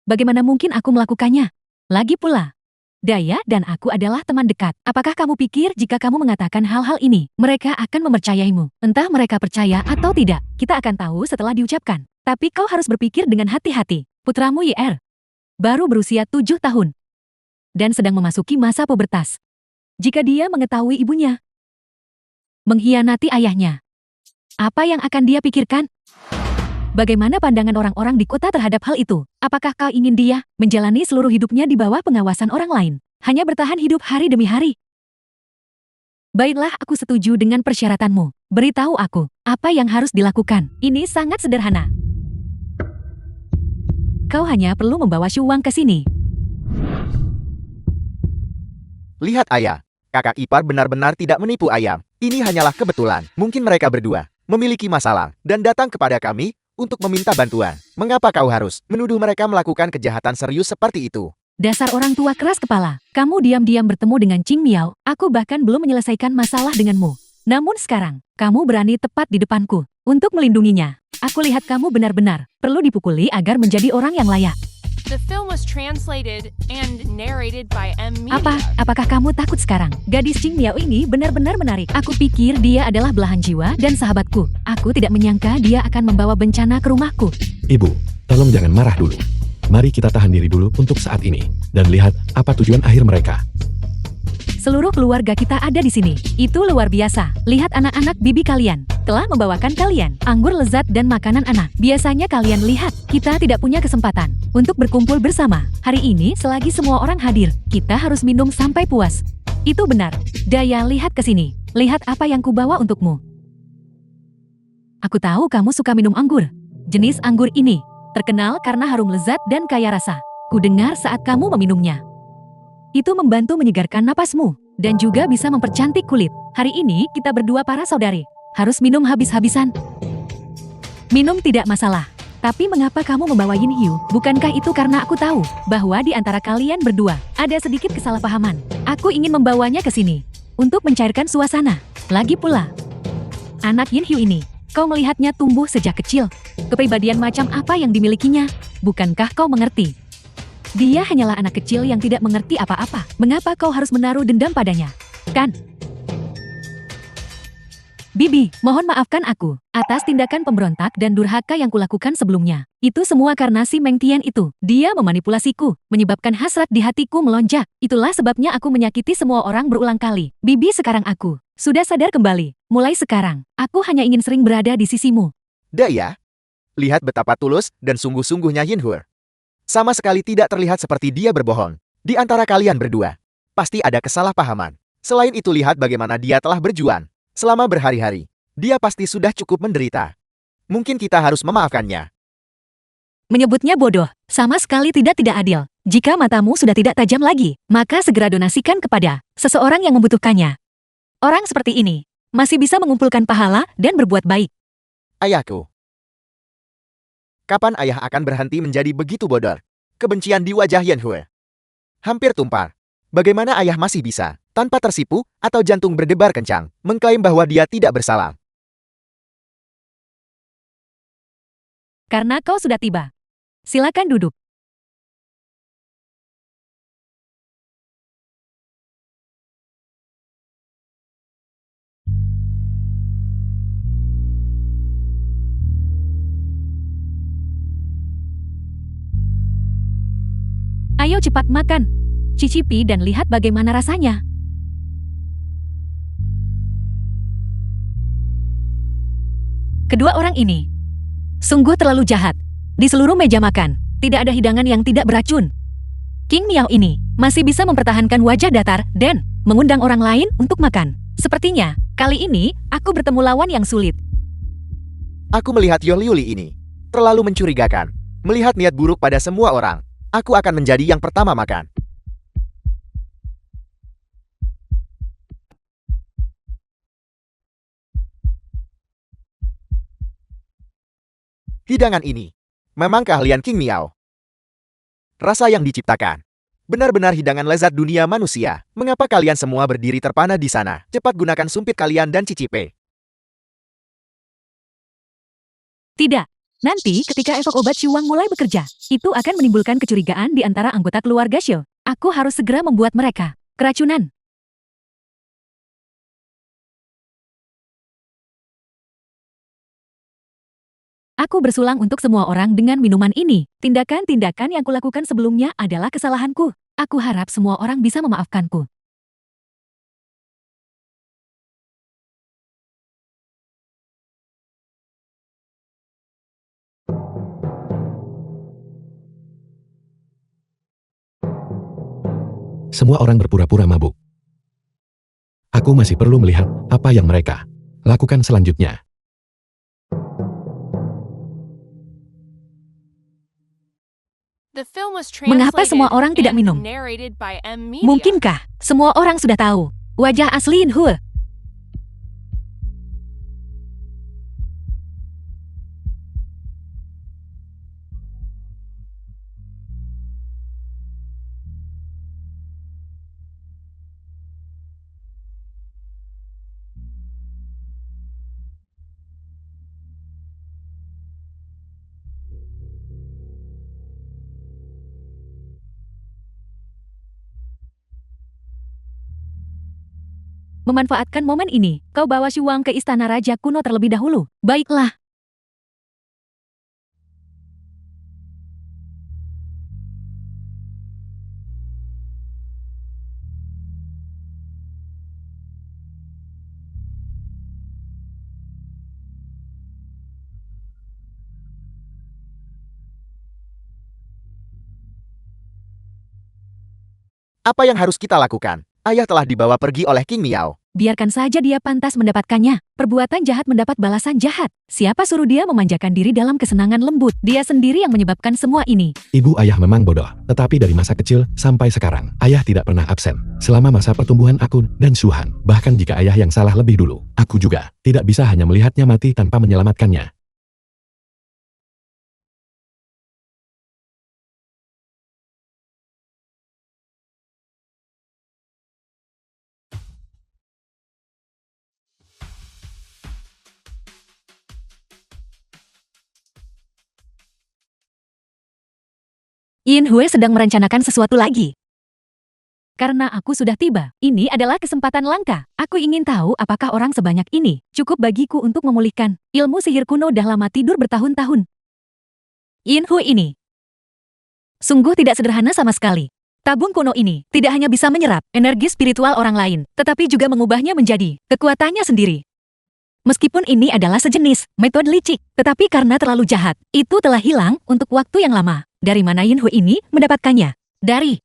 B: Bagaimana mungkin aku melakukannya? Lagi pula, Daya dan aku adalah teman dekat. Apakah kamu pikir jika kamu mengatakan hal-hal ini, mereka akan mempercayaimu? Entah mereka percaya atau tidak, kita akan tahu setelah diucapkan. Tapi kau harus berpikir dengan hati-hati. Putramu YR baru berusia 7 tahun dan sedang memasuki masa pubertas. Jika dia mengetahui ibunya mengkhianati ayahnya, apa yang akan dia pikirkan? Bagaimana pandangan orang-orang di kota terhadap hal itu? Apakah kau ingin dia menjalani seluruh hidupnya di bawah pengawasan orang lain, hanya bertahan hidup hari demi hari? Baiklah, aku setuju dengan persyaratanmu. Beritahu aku, apa yang harus dilakukan? Ini sangat sederhana. Kau hanya perlu membawa Shuang ke sini.
F: Lihat ayah. Kakak ipar benar-benar tidak menipu ayam. Ini hanyalah kebetulan. Mungkin mereka berdua memiliki masalah dan datang kepada kami untuk meminta bantuan. Mengapa kau harus menuduh mereka melakukan kejahatan serius seperti itu?
B: Dasar orang tua keras kepala. Kamu diam-diam bertemu dengan Qing Miao. Aku bahkan belum menyelesaikan masalah denganmu. Namun sekarang, kamu berani tepat di depanku untuk melindunginya. Aku lihat kamu benar-benar perlu dipukuli agar menjadi orang yang layak.
G: The film was translated and narrated by M. Media.
B: Apakah kamu takut sekarang? Gadis Qing Miao ini benar-benar menarik. Aku pikir dia adalah belahan jiwa dan sahabatku. Aku tidak menyangka dia akan membawa bencana ke rumahku.
A: Ibu, tolong jangan marah dulu. Mari kita tahan diri dulu untuk saat ini. Dan lihat apa tujuan akhir mereka.
B: Seluruh keluarga kita ada di sini. Itu luar biasa. Lihat anak-anak bibi kalian. Telah membawakan kalian anggur lezat dan makanan anak. Biasanya kalian lihat, kita tidak punya kesempatan untuk berkumpul bersama. Hari ini selagi semua orang hadir, kita harus minum sampai puas. Itu benar. Daya, lihat ke sini. Lihat apa yang kubawa untukmu. Aku tahu kamu suka minum anggur. Jenis anggur ini terkenal karena harum lezat dan kaya rasa. Ku dengar saat kamu meminumnya. Itu membantu menyegarkan napasmu dan juga bisa mempercantik kulit. Hari ini kita berdua para saudari harus minum habis-habisan. Minum tidak masalah. Tapi mengapa kamu membawa Yin Hyu? Bukankah itu karena aku tahu bahwa di antara kalian berdua ada sedikit kesalahpahaman? Aku ingin membawanya ke sini untuk mencairkan suasana. Lagi pula, anak Yin Hyu ini, kau melihatnya tumbuh sejak kecil. Kepribadian macam apa yang dimilikinya? Bukankah kau mengerti? Dia hanyalah anak kecil yang tidak mengerti apa-apa. Mengapa kau harus menaruh dendam padanya? Kan? Bibi, mohon maafkan aku atas tindakan pemberontak dan durhaka yang kulakukan sebelumnya. Itu semua karena si Meng Tian itu. Dia memanipulasiku, menyebabkan hasrat di hatiku melonjak. Itulah sebabnya aku menyakiti semua orang berulang kali. Bibi, sekarang aku sudah sadar kembali. Mulai sekarang, aku hanya ingin sering berada di sisimu.
F: Daya, lihat betapa tulus dan sungguh-sungguhnya Yin Hue. Sama sekali tidak terlihat seperti dia berbohong. Di antara kalian berdua, pasti ada kesalahpahaman. Selain itu lihat bagaimana dia telah berjuang. Selama berhari-hari, dia pasti sudah cukup menderita. Mungkin kita harus memaafkannya.
B: Menyebutnya bodoh, sama sekali tidak adil. Jika matamu sudah tidak tajam lagi, maka segera donasikan kepada seseorang yang membutuhkannya. Orang seperti ini masih bisa mengumpulkan pahala dan berbuat baik.
F: Ayahku. Kapan ayah akan berhenti menjadi begitu bodoh? Kebencian di wajah Yin Hue hampir tumpah. Bagaimana ayah masih bisa, tanpa tersipu atau jantung berdebar kencang, mengklaim bahwa dia tidak bersalah?
B: Karena kau sudah tiba. Silakan duduk. Ayo cepat makan. Cicipi dan lihat bagaimana rasanya. Kedua orang ini sungguh terlalu jahat. Di seluruh meja makan, tidak ada hidangan yang tidak beracun. Qing Miao ini masih bisa mempertahankan wajah datar dan mengundang orang lain untuk makan. Sepertinya, kali ini aku bertemu lawan yang sulit.
F: Aku melihat Yoli ini terlalu mencurigakan. Melihat niat buruk pada semua orang, aku akan menjadi yang pertama makan. Hidangan ini memang keahlian Qing Miao. Rasa yang diciptakan. Benar-benar hidangan lezat dunia manusia. Mengapa kalian semua berdiri terpana di sana? Cepat gunakan sumpit kalian dan cicipe.
B: Tidak. Nanti ketika efek obat Shuang mulai bekerja, itu akan menimbulkan kecurigaan di antara anggota keluarga Xiu. Aku harus segera membuat mereka keracunan. Aku bersulang untuk semua orang dengan minuman ini. Tindakan-tindakan yang kulakukan sebelumnya adalah kesalahanku. Aku harap semua orang bisa memaafkanku.
A: Semua orang berpura-pura mabuk. Aku masih perlu melihat apa yang mereka lakukan selanjutnya.
G: The film was
B: Mengapa semua
G: translated
B: orang tidak
G: and
B: minum?
G: narrated by M Media.
B: Mungkinkah semua orang sudah tahu wajah asli Yinhue? Memanfaatkan momen ini, kau bawa Shuang ke istana raja kuno terlebih dahulu. Baiklah.
F: Apa yang harus kita lakukan? Ayah telah dibawa pergi oleh King Miao.
B: Biarkan saja dia pantas mendapatkannya. Perbuatan jahat mendapat balasan jahat. Siapa suruh dia memanjakan diri dalam kesenangan lembut? Dia sendiri yang menyebabkan semua ini.
A: Ibu ayah memang bodoh, tetapi dari masa kecil sampai sekarang, ayah tidak pernah absen. Selama masa pertumbuhan aku dan Shuhan, bahkan jika ayah yang salah lebih dulu, aku juga tidak bisa hanya melihatnya mati tanpa menyelamatkannya.
B: Yinhue sedang merencanakan sesuatu lagi. Karena aku sudah tiba, ini adalah kesempatan langka. Aku ingin tahu apakah orang sebanyak ini cukup bagiku untuk memulihkan ilmu sihir kuno dah lama tidur bertahun-tahun. Yinhue ini sungguh tidak sederhana sama sekali. Tabung kuno ini tidak hanya bisa menyerap energi spiritual orang lain, tetapi juga mengubahnya menjadi kekuatannya sendiri. Meskipun ini adalah sejenis metode licik, tetapi karena terlalu jahat, itu telah hilang untuk waktu yang lama. Dari mana Yinhue ini mendapatkannya? Dari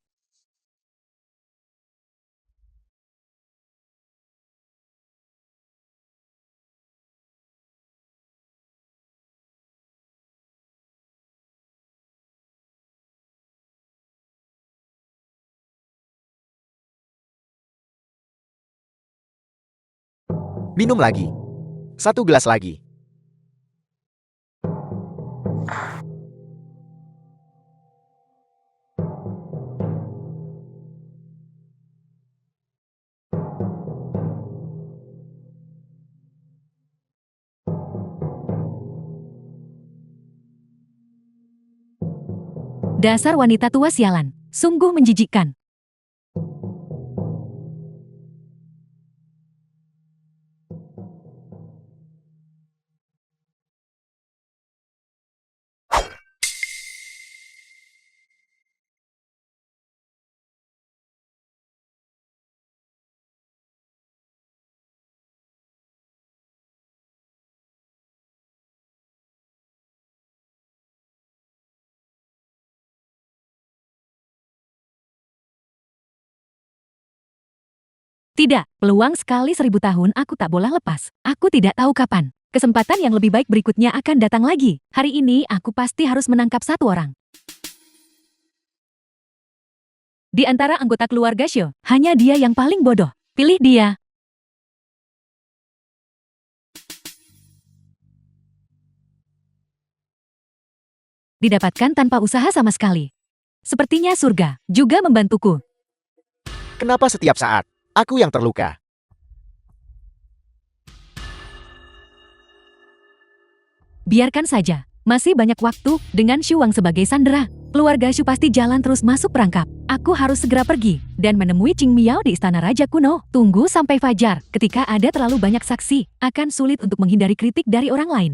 F: Minum lagi. 1 gelas lagi.
B: dasar wanita tua sialan, sungguh menjijikkan. Tidak, peluang sekali 1000 tahun aku tak boleh lepas. Aku tidak tahu kapan. Kesempatan yang lebih baik berikutnya akan datang lagi. Hari ini aku pasti harus menangkap satu orang. Di antara anggota keluarga Shou, hanya dia yang paling bodoh. Pilih dia. Didapatkan tanpa usaha sama sekali. Sepertinya surga juga membantuku.
F: Kenapa setiap saat aku yang terluka?
B: Biarkan saja. Masih banyak waktu dengan Shuang sebagai sandera. Keluarga Shu pasti jalan terus masuk perangkap. Aku harus segera pergi dan menemui Qing Miao di istana raja kuno. Tunggu sampai fajar. Ketika ada terlalu banyak saksi, akan sulit untuk menghindari kritik dari orang lain.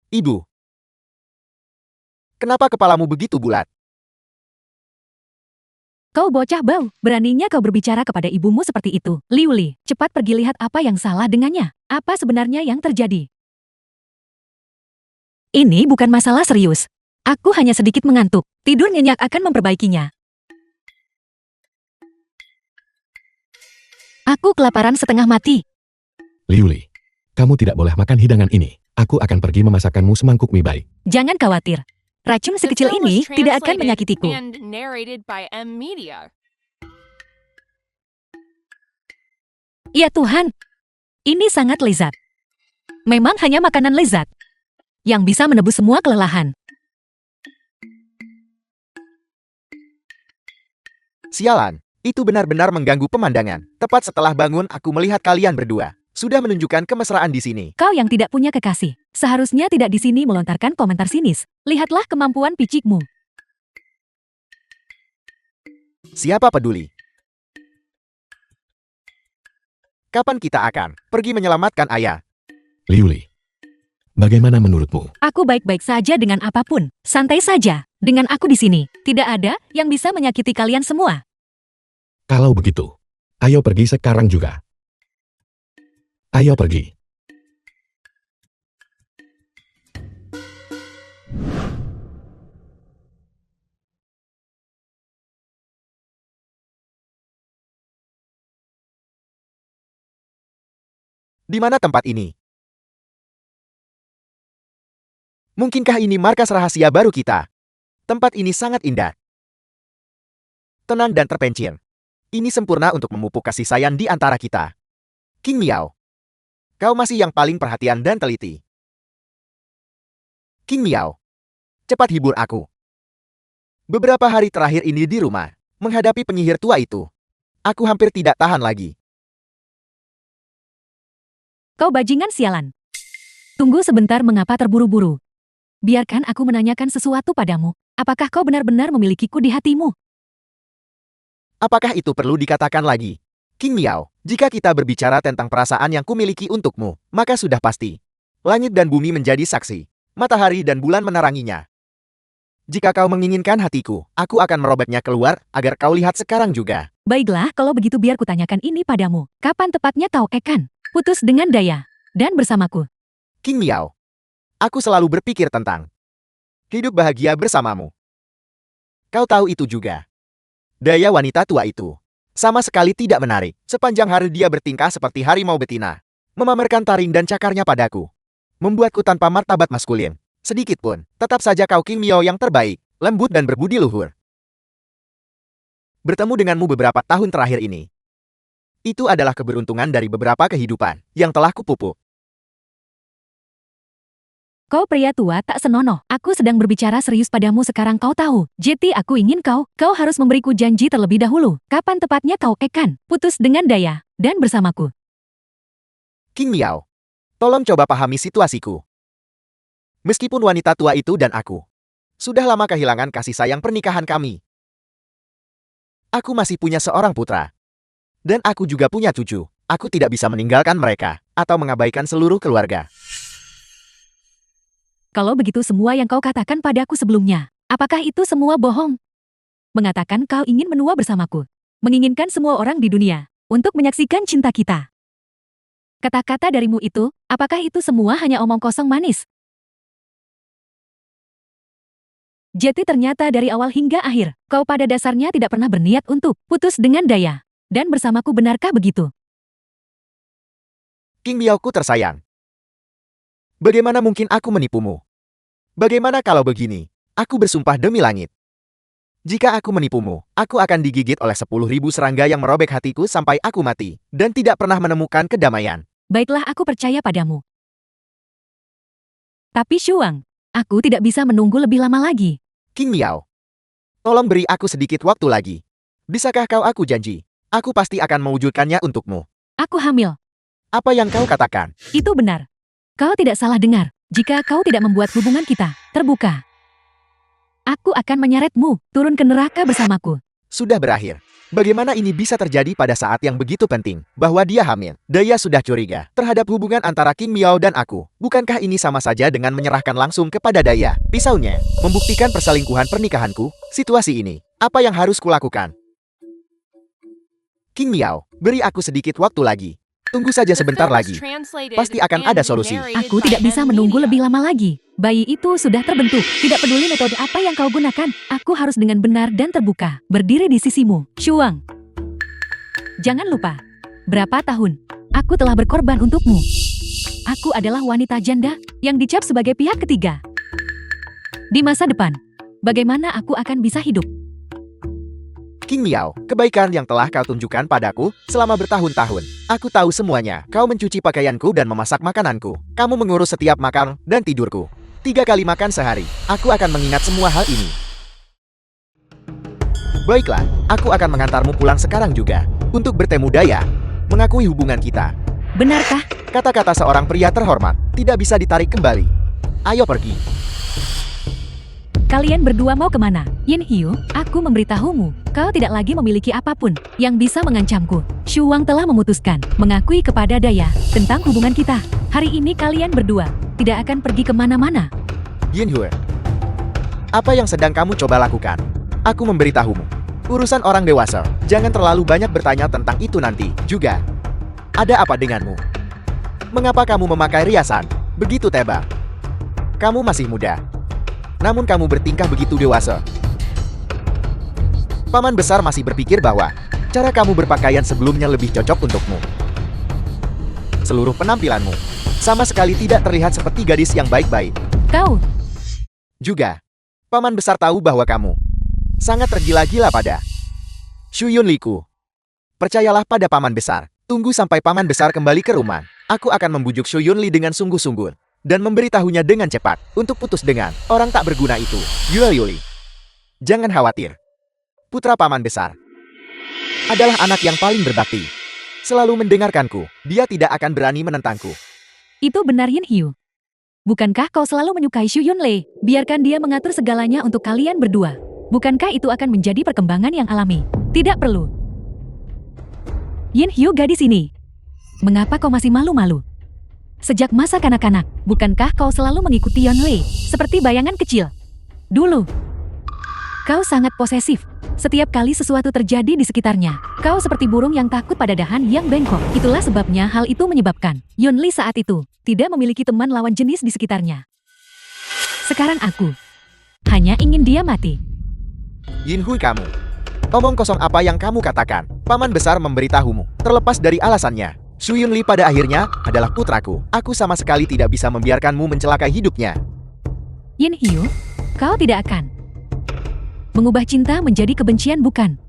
F: Ibu, kenapa kepalamu begitu bulat?
B: Kau bocah bau, beraninya kau berbicara kepada ibumu seperti itu. Liu Li, cepat pergi lihat apa yang salah dengannya. Apa sebenarnya yang terjadi? Ini bukan masalah serius. Aku hanya sedikit mengantuk. Tidur nyenyak akan memperbaikinya. Aku kelaparan setengah mati.
A: Liuli, kamu tidak boleh makan hidangan ini. Aku akan pergi memasakkanmu semangkuk mie baik.
B: Jangan khawatir. Racun
G: The
B: sekecil
G: film was
B: ini tidak akan
G: translated
B: menyakitiku.
G: and narrated by M Media.
B: Ya Tuhan, ini sangat lezat. Memang hanya makanan lezat yang bisa menebus semua kelelahan.
F: Sialan, itu benar-benar mengganggu pemandangan. Tepat setelah bangun, aku melihat kalian berdua. Sudah menunjukkan kemesraan di sini.
B: Kau yang tidak punya kekasih, seharusnya tidak di sini melontarkan komentar sinis. Lihatlah kemampuan picikmu.
F: Siapa peduli? Kapan kita akan pergi menyelamatkan ayah?
A: Liuli, bagaimana menurutmu?
B: Aku baik-baik saja dengan apapun. Santai saja. Dengan aku di sini, tidak ada yang bisa menyakiti kalian semua.
A: Kalau begitu, ayo pergi sekarang juga. Ayo pergi.
F: Di mana tempat ini? Mungkinkah ini markas rahasia baru kita? Tempat ini sangat indah. Tenang dan terpencil. Ini sempurna untuk memupuk kasih sayang di antara kita. King Miao, kau masih yang paling perhatian dan teliti. King Miao, cepat hibur aku. Beberapa hari terakhir ini di rumah, menghadapi penyihir tua itu, aku hampir tidak tahan lagi.
B: Kau bajingan sialan. Tunggu sebentar, mengapa terburu-buru? Biarkan aku menanyakan sesuatu padamu. Apakah kau benar-benar memilikiku di hatimu?
F: Apakah itu perlu dikatakan lagi? King Miao, jika kita berbicara tentang perasaan yang kumiliki untukmu, maka sudah pasti. Langit dan bumi menjadi saksi. Matahari dan bulan meneranginya. Jika kau menginginkan hatiku, aku akan merobeknya keluar agar kau lihat sekarang juga.
B: Baiklah, kalau begitu biar kutanyakan ini padamu. Kapan tepatnya kau akan putus dengan Daya dan bersamaku?
F: King Miao, aku selalu berpikir tentang hidup bahagia bersamamu. Kau tahu itu juga. Daya wanita tua itu sama sekali tidak menarik. Sepanjang hari dia bertingkah seperti harimau betina, memamerkan taring dan cakarnya padaku, membuatku tanpa martabat maskulin. Sedikit pun, tetap saja kau King Miao yang terbaik, lembut dan berbudi luhur. Bertemu denganmu beberapa tahun terakhir ini, itu adalah keberuntungan dari beberapa kehidupan yang telah kupupuk.
B: Kau pria tua tak senonoh. Aku sedang berbicara serius padamu sekarang, kau tahu. Jeti, aku ingin kau harus memberiku janji terlebih dahulu. Kapan tepatnya kau akan putus dengan Daya dan bersamaku?
F: King Miao, tolong coba pahami situasiku. Meskipun wanita tua itu dan aku sudah lama kehilangan kasih sayang pernikahan kami, aku masih punya seorang putra. Dan aku juga punya cucu. Aku tidak bisa meninggalkan mereka atau mengabaikan seluruh keluarga.
B: Kalau begitu semua yang kau katakan padaku sebelumnya, apakah itu semua bohong? Mengatakan kau ingin menua bersamaku, menginginkan semua orang di dunia untuk menyaksikan cinta kita. Kata-kata darimu itu, apakah itu semua hanya omong kosong manis? Jeti, ternyata dari awal hingga akhir, kau pada dasarnya tidak pernah berniat untuk putus dengan Daya dan bersamaku, benarkah begitu?
F: King Miao-ku tersayang. Bagaimana mungkin aku menipumu? Bagaimana kalau begini? Aku bersumpah demi langit. Jika aku menipumu, aku akan digigit oleh 10.000 serangga yang merobek hatiku sampai aku mati, dan tidak pernah menemukan kedamaian.
B: Baiklah, aku percaya padamu. Tapi Shuang, aku tidak bisa menunggu lebih lama lagi.
F: King Miao, tolong beri aku sedikit waktu lagi. Bisakah kau aku janji? Aku pasti akan mewujudkannya untukmu.
B: Aku hamil.
F: Apa yang kau katakan?
B: Itu benar. Kau tidak salah dengar. Jika kau tidak membuat hubungan kita terbuka, aku akan menyeretmu turun ke neraka bersamaku.
F: Sudah berakhir. Bagaimana ini bisa terjadi pada saat yang begitu penting, bahwa dia hamil? Daya sudah curiga terhadap hubungan antara King Miao dan aku. Bukankah ini sama saja dengan menyerahkan langsung kepada Daya pisaunya, membuktikan perselingkuhan pernikahanku? Situasi ini, apa yang harus kulakukan? King Miao, beri aku sedikit waktu lagi. Tunggu saja sebentar lagi. Pasti akan ada solusi.
B: Aku tidak bisa menunggu lebih lama lagi. Bayi itu sudah terbentuk. Tidak peduli metode apa yang kau gunakan. Aku harus dengan benar dan terbuka berdiri di sisimu, Shuang. Jangan lupa, berapa tahun Aku telah berkorban untukmu. Aku adalah wanita janda yang dicap sebagai pihak ketiga. Di masa depan, bagaimana aku akan bisa hidup?
F: King Miao, kebaikan yang telah kau tunjukkan padaku selama bertahun-tahun. Aku tahu semuanya. Kau mencuci pakaianku dan memasak makananku. Kamu mengurus setiap makan dan tidurku. 3 kali makan sehari. Aku akan mengingat semua hal ini. Baiklah, aku akan mengantarmu pulang sekarang juga. Untuk bertemu Daya, mengakui hubungan kita.
B: Benarkah?
F: Kata-kata seorang pria terhormat tidak bisa ditarik kembali. Ayo pergi.
B: Kalian berdua mau kemana? Yin Hiu, aku memberitahumu, kau tidak lagi memiliki apapun yang bisa mengancamku. Shu Wang telah memutuskan, mengakui kepada Daya tentang hubungan kita. Hari ini kalian berdua tidak akan pergi kemana-mana.
F: Yin Hue, apa yang sedang kamu coba lakukan? Aku memberitahumu. Urusan orang dewasa, jangan terlalu banyak bertanya tentang itu nanti. Juga, ada apa denganmu? Mengapa kamu memakai riasan? Begitu tebal. Kamu masih muda. Namun kamu bertingkah begitu dewasa. Paman besar masih berpikir bahwa cara kamu berpakaian sebelumnya lebih cocok untukmu. Seluruh penampilanmu sama sekali tidak terlihat seperti gadis yang baik-baik.
B: Kau,
F: Juga, paman besar tahu bahwa kamu sangat tergila-gila pada Shu Yunliku. Percayalah pada paman besar. Tunggu sampai paman besar kembali ke rumah. Aku akan membujuk Shu Yunli dengan sungguh-sungguh dan memberitahunya dengan cepat untuk putus dengan orang tak berguna itu. Yuli. Jangan khawatir. Putra paman besar adalah anak yang paling berbakti. Selalu mendengarkanku. Dia tidak akan berani menentangku.
B: itu benar Yin Hiu. Bukankah kau selalu menyukai Shu Yunlei? Biarkan dia mengatur segalanya untuk kalian berdua. Bukankah itu akan menjadi perkembangan yang alami? Tidak perlu. Yin Hiu gadis ini. Mengapa kau masih malu-malu? Sejak masa kanak-kanak, bukankah kau selalu mengikuti Yunlei seperti bayangan kecil? Dulu, kau sangat posesif. Setiap kali sesuatu terjadi di sekitarnya, kau seperti burung yang takut pada dahan yang bengkok. Itulah sebabnya hal itu menyebabkan Yunli saat itu tidak memiliki teman lawan jenis di sekitarnya. Sekarang aku hanya ingin dia mati.
F: Yin Hui kamu. Omong kosong apa yang kamu katakan? Paman besar memberitahumu. Terlepas dari alasannya, Shu Yunli pada akhirnya adalah putraku. Aku sama sekali tidak bisa membiarkanmu mencelakai hidupnya.
B: Yin Hiu, kau tidak akan mengubah cinta menjadi kebencian, bukan?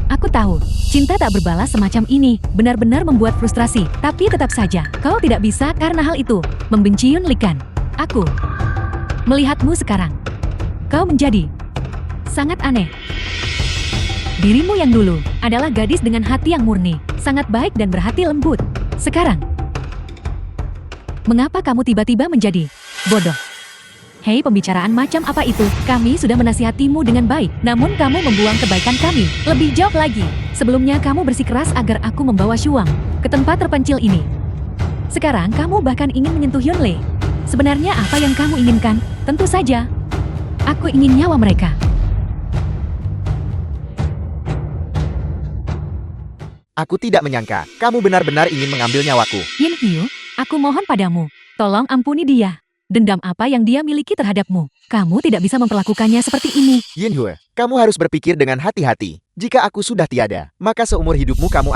B: Aku tahu, cinta tak berbalas semacam ini benar-benar membuat frustrasi. Tapi tetap saja, kau tidak bisa karena hal itu membenci Yunli kan? Aku melihatmu sekarang. Kau menjadi sangat aneh. Dirimu yang dulu adalah gadis dengan hati yang murni, sangat baik dan berhati lembut. Sekarang, mengapa kamu tiba-tiba menjadi bodoh? Hei, pembicaraan macam apa itu? Kami sudah menasihatimu dengan baik, namun kamu membuang kebaikan kami. Lebih jauh lagi, sebelumnya kamu bersikeras agar aku membawa Shu Wang ke tempat terpencil ini. Sekarang kamu bahkan ingin menyentuh Yunlei. Sebenarnya apa yang kamu inginkan? Tentu saja, aku ingin nyawa mereka.
F: Aku tidak menyangka, kamu benar-benar ingin mengambil nyawaku.
B: Yin Hiu, aku mohon padamu, tolong ampuni dia. Dendam apa yang dia miliki terhadapmu? Kamu tidak bisa memperlakukannya seperti ini.
F: Yin Hue, kamu harus berpikir dengan hati-hati. Jika aku sudah tiada, maka seumur hidupmu kamu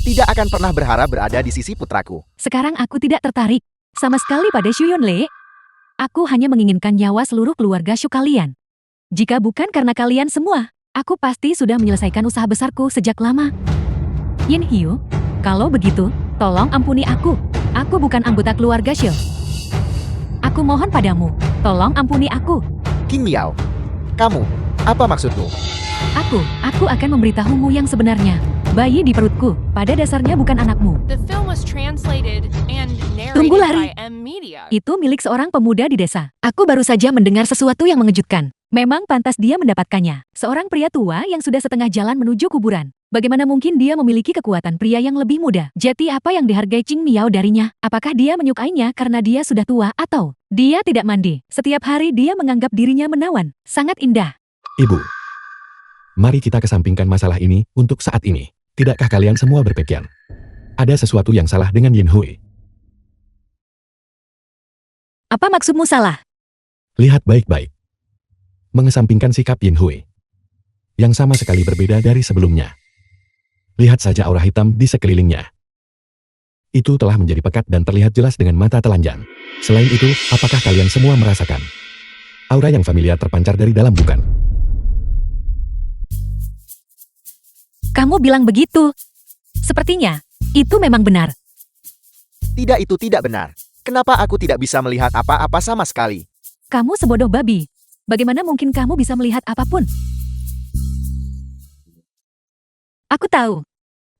F: tidak akan pernah berharap berada di sisi putraku.
B: Sekarang aku tidak tertarik sama sekali pada Shu Yunlei. Aku hanya menginginkan nyawa seluruh keluarga Shu kalian. Jika bukan karena kalian semua, aku pasti sudah menyelesaikan usaha besarku sejak lama. Yin Hiu, kalau begitu, tolong ampuni aku. Aku bukan anggota keluarga Shu. Aku mohon padamu, tolong ampuni aku.
F: King Miao, kamu, apa maksudmu?
B: Aku akan memberitahumu yang sebenarnya. Bayi di perutku, pada dasarnya bukan anakmu.
G: The film was translated and
B: Tunggu,
G: narrated
B: Lari.
G: by M Media.
B: Itu milik seorang pemuda di desa. Aku baru saja mendengar sesuatu yang mengejutkan. Memang pantas dia mendapatkannya. Seorang pria tua yang sudah setengah jalan menuju kuburan. Bagaimana mungkin dia memiliki kekuatan pria yang lebih muda? Jadi apa yang dihargai King Miao darinya? Apakah dia menyukainya karena dia sudah tua atau dia tidak mandi? Setiap hari dia menganggap dirinya menawan. Sangat indah.
A: Ibu, mari kita kesampingkan masalah ini untuk saat ini. Tidakkah kalian semua berpikir ada sesuatu yang salah dengan Yin Hui?
B: Apa maksudmu salah?
A: Lihat baik-baik. Mengesampingkan sikap Yin Hui yang sama sekali berbeda dari sebelumnya. Lihat saja aura hitam di sekelilingnya. Itu telah menjadi pekat dan terlihat jelas dengan mata telanjang. Selain itu, apakah kalian semua merasakan aura yang familiar terpancar dari dalam bukan?
B: Kamu bilang begitu. Sepertinya, itu memang benar.
F: Tidak, itu tidak benar. Kenapa aku tidak bisa melihat apa-apa sama sekali?
B: Kamu sebodoh babi. Bagaimana mungkin kamu bisa melihat apapun? Aku tahu.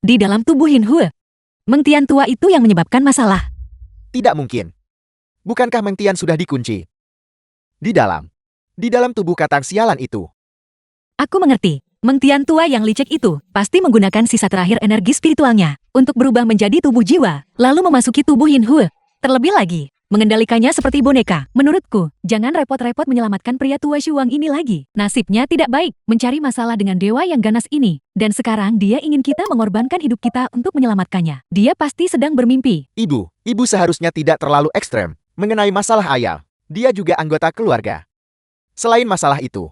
B: Di dalam tubuh Hinhue, Meng Tian tua itu yang menyebabkan masalah.
F: Tidak mungkin. Bukankah Meng Tian sudah dikunci? Di dalam tubuh katang sialan itu.
B: Aku mengerti. Meng Tian tua yang licik itu pasti menggunakan sisa terakhir energi spiritualnya untuk berubah menjadi tubuh jiwa, lalu memasuki tubuh Hinhue. Terlebih lagi, mengendalikannya seperti boneka. Menurutku, jangan repot-repot menyelamatkan pria tua Shuang ini lagi. Nasibnya tidak baik, mencari masalah dengan dewa yang ganas ini. Dan sekarang dia ingin kita mengorbankan hidup kita untuk menyelamatkannya. Dia pasti sedang bermimpi.
F: Ibu seharusnya tidak terlalu ekstrem mengenai masalah ayah. Dia juga anggota keluarga. Selain masalah itu,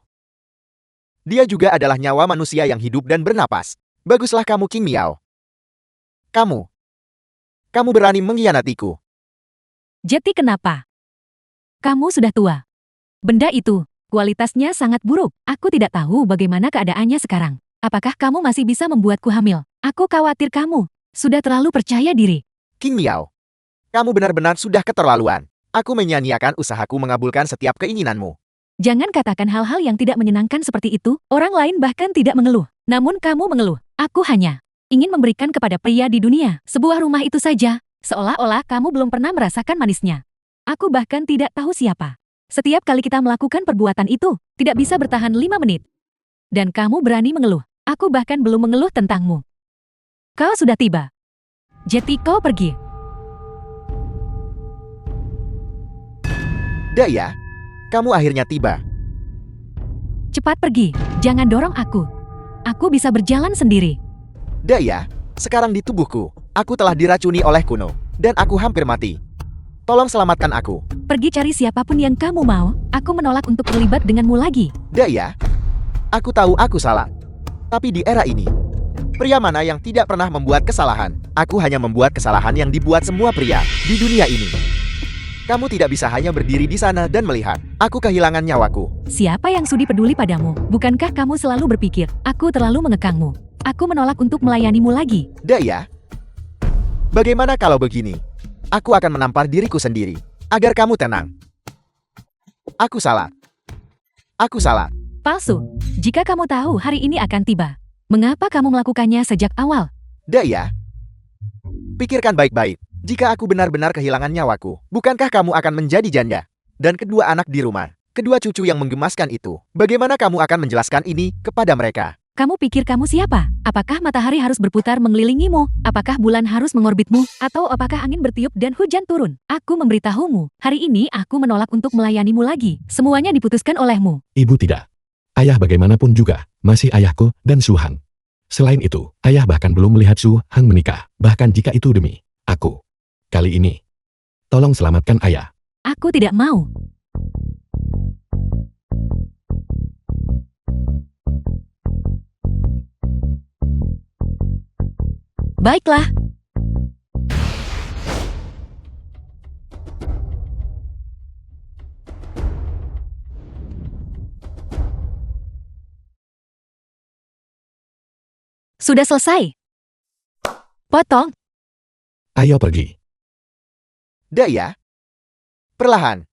F: dia juga adalah nyawa manusia yang hidup dan bernapas. Baguslah kamu, King Miao. Kamu berani mengkhianatiku.
B: Jadi kenapa? Kamu sudah tua. Benda itu, kualitasnya sangat buruk. Aku tidak tahu bagaimana keadaannya sekarang. Apakah kamu masih bisa membuatku hamil? Aku khawatir kamu sudah terlalu percaya diri.
F: King Miao, kamu benar-benar sudah keterlaluan. Aku menyia-nyiakan usahaku mengabulkan setiap keinginanmu.
B: Jangan katakan hal-hal yang tidak menyenangkan seperti itu. Orang lain bahkan tidak mengeluh. Namun kamu mengeluh. Aku hanya ingin memberikan kepada pria di dunia sebuah rumah itu saja. Seolah-olah kamu belum pernah merasakan manisnya. Aku bahkan tidak tahu siapa. Setiap kali kita melakukan perbuatan itu, tidak bisa bertahan 5 menit. Dan kamu berani mengeluh. Aku bahkan belum mengeluh tentangmu. Kau sudah tiba. Jadi kau pergi.
F: Daya, kamu akhirnya tiba.
B: Cepat pergi. Jangan dorong aku. Aku bisa berjalan sendiri.
F: Daya, sekarang di tubuhku, aku telah diracuni oleh kuno, dan aku hampir mati. Tolong selamatkan aku.
B: Pergi cari siapapun yang kamu mau. Aku menolak untuk terlibat denganmu lagi.
F: Daya, aku tahu aku salah. Tapi di era ini, pria mana yang tidak pernah membuat kesalahan? Aku hanya membuat kesalahan yang dibuat semua pria di dunia ini. Kamu tidak bisa hanya berdiri di sana dan melihat. Aku kehilangan nyawaku.
B: Siapa yang sudi peduli padamu? Bukankah kamu selalu berpikir, aku terlalu mengekangmu? Aku menolak untuk melayanimu lagi.
F: Daya, bagaimana kalau begini? Aku akan menampar diriku sendiri, agar kamu tenang. Aku salah.
B: Palsu. Jika kamu tahu hari ini akan tiba, mengapa kamu melakukannya sejak awal?
F: Daya, pikirkan baik-baik. Jika aku benar-benar kehilangan nyawaku, bukankah kamu akan menjadi janda? Dan kedua anak di rumah, kedua cucu yang menggemaskan itu, bagaimana kamu akan menjelaskan ini kepada mereka?
B: Kamu pikir kamu siapa? Apakah matahari harus berputar mengelilingimu? Apakah bulan harus mengorbitmu? Atau apakah angin bertiup dan hujan turun? Aku memberitahumu, hari ini aku menolak untuk melayanimu lagi. Semuanya diputuskan olehmu.
A: Ibu tidak. Ayah bagaimanapun juga, masih ayahku dan Su Hang. Selain itu, ayah bahkan belum melihat Su Hang menikah, bahkan jika itu demi aku. Kali ini, tolong selamatkan ayah.
B: Aku tidak mau. Baiklah. Sudah selesai. Potong.
A: Ayo pergi.
F: Daya, perlahan.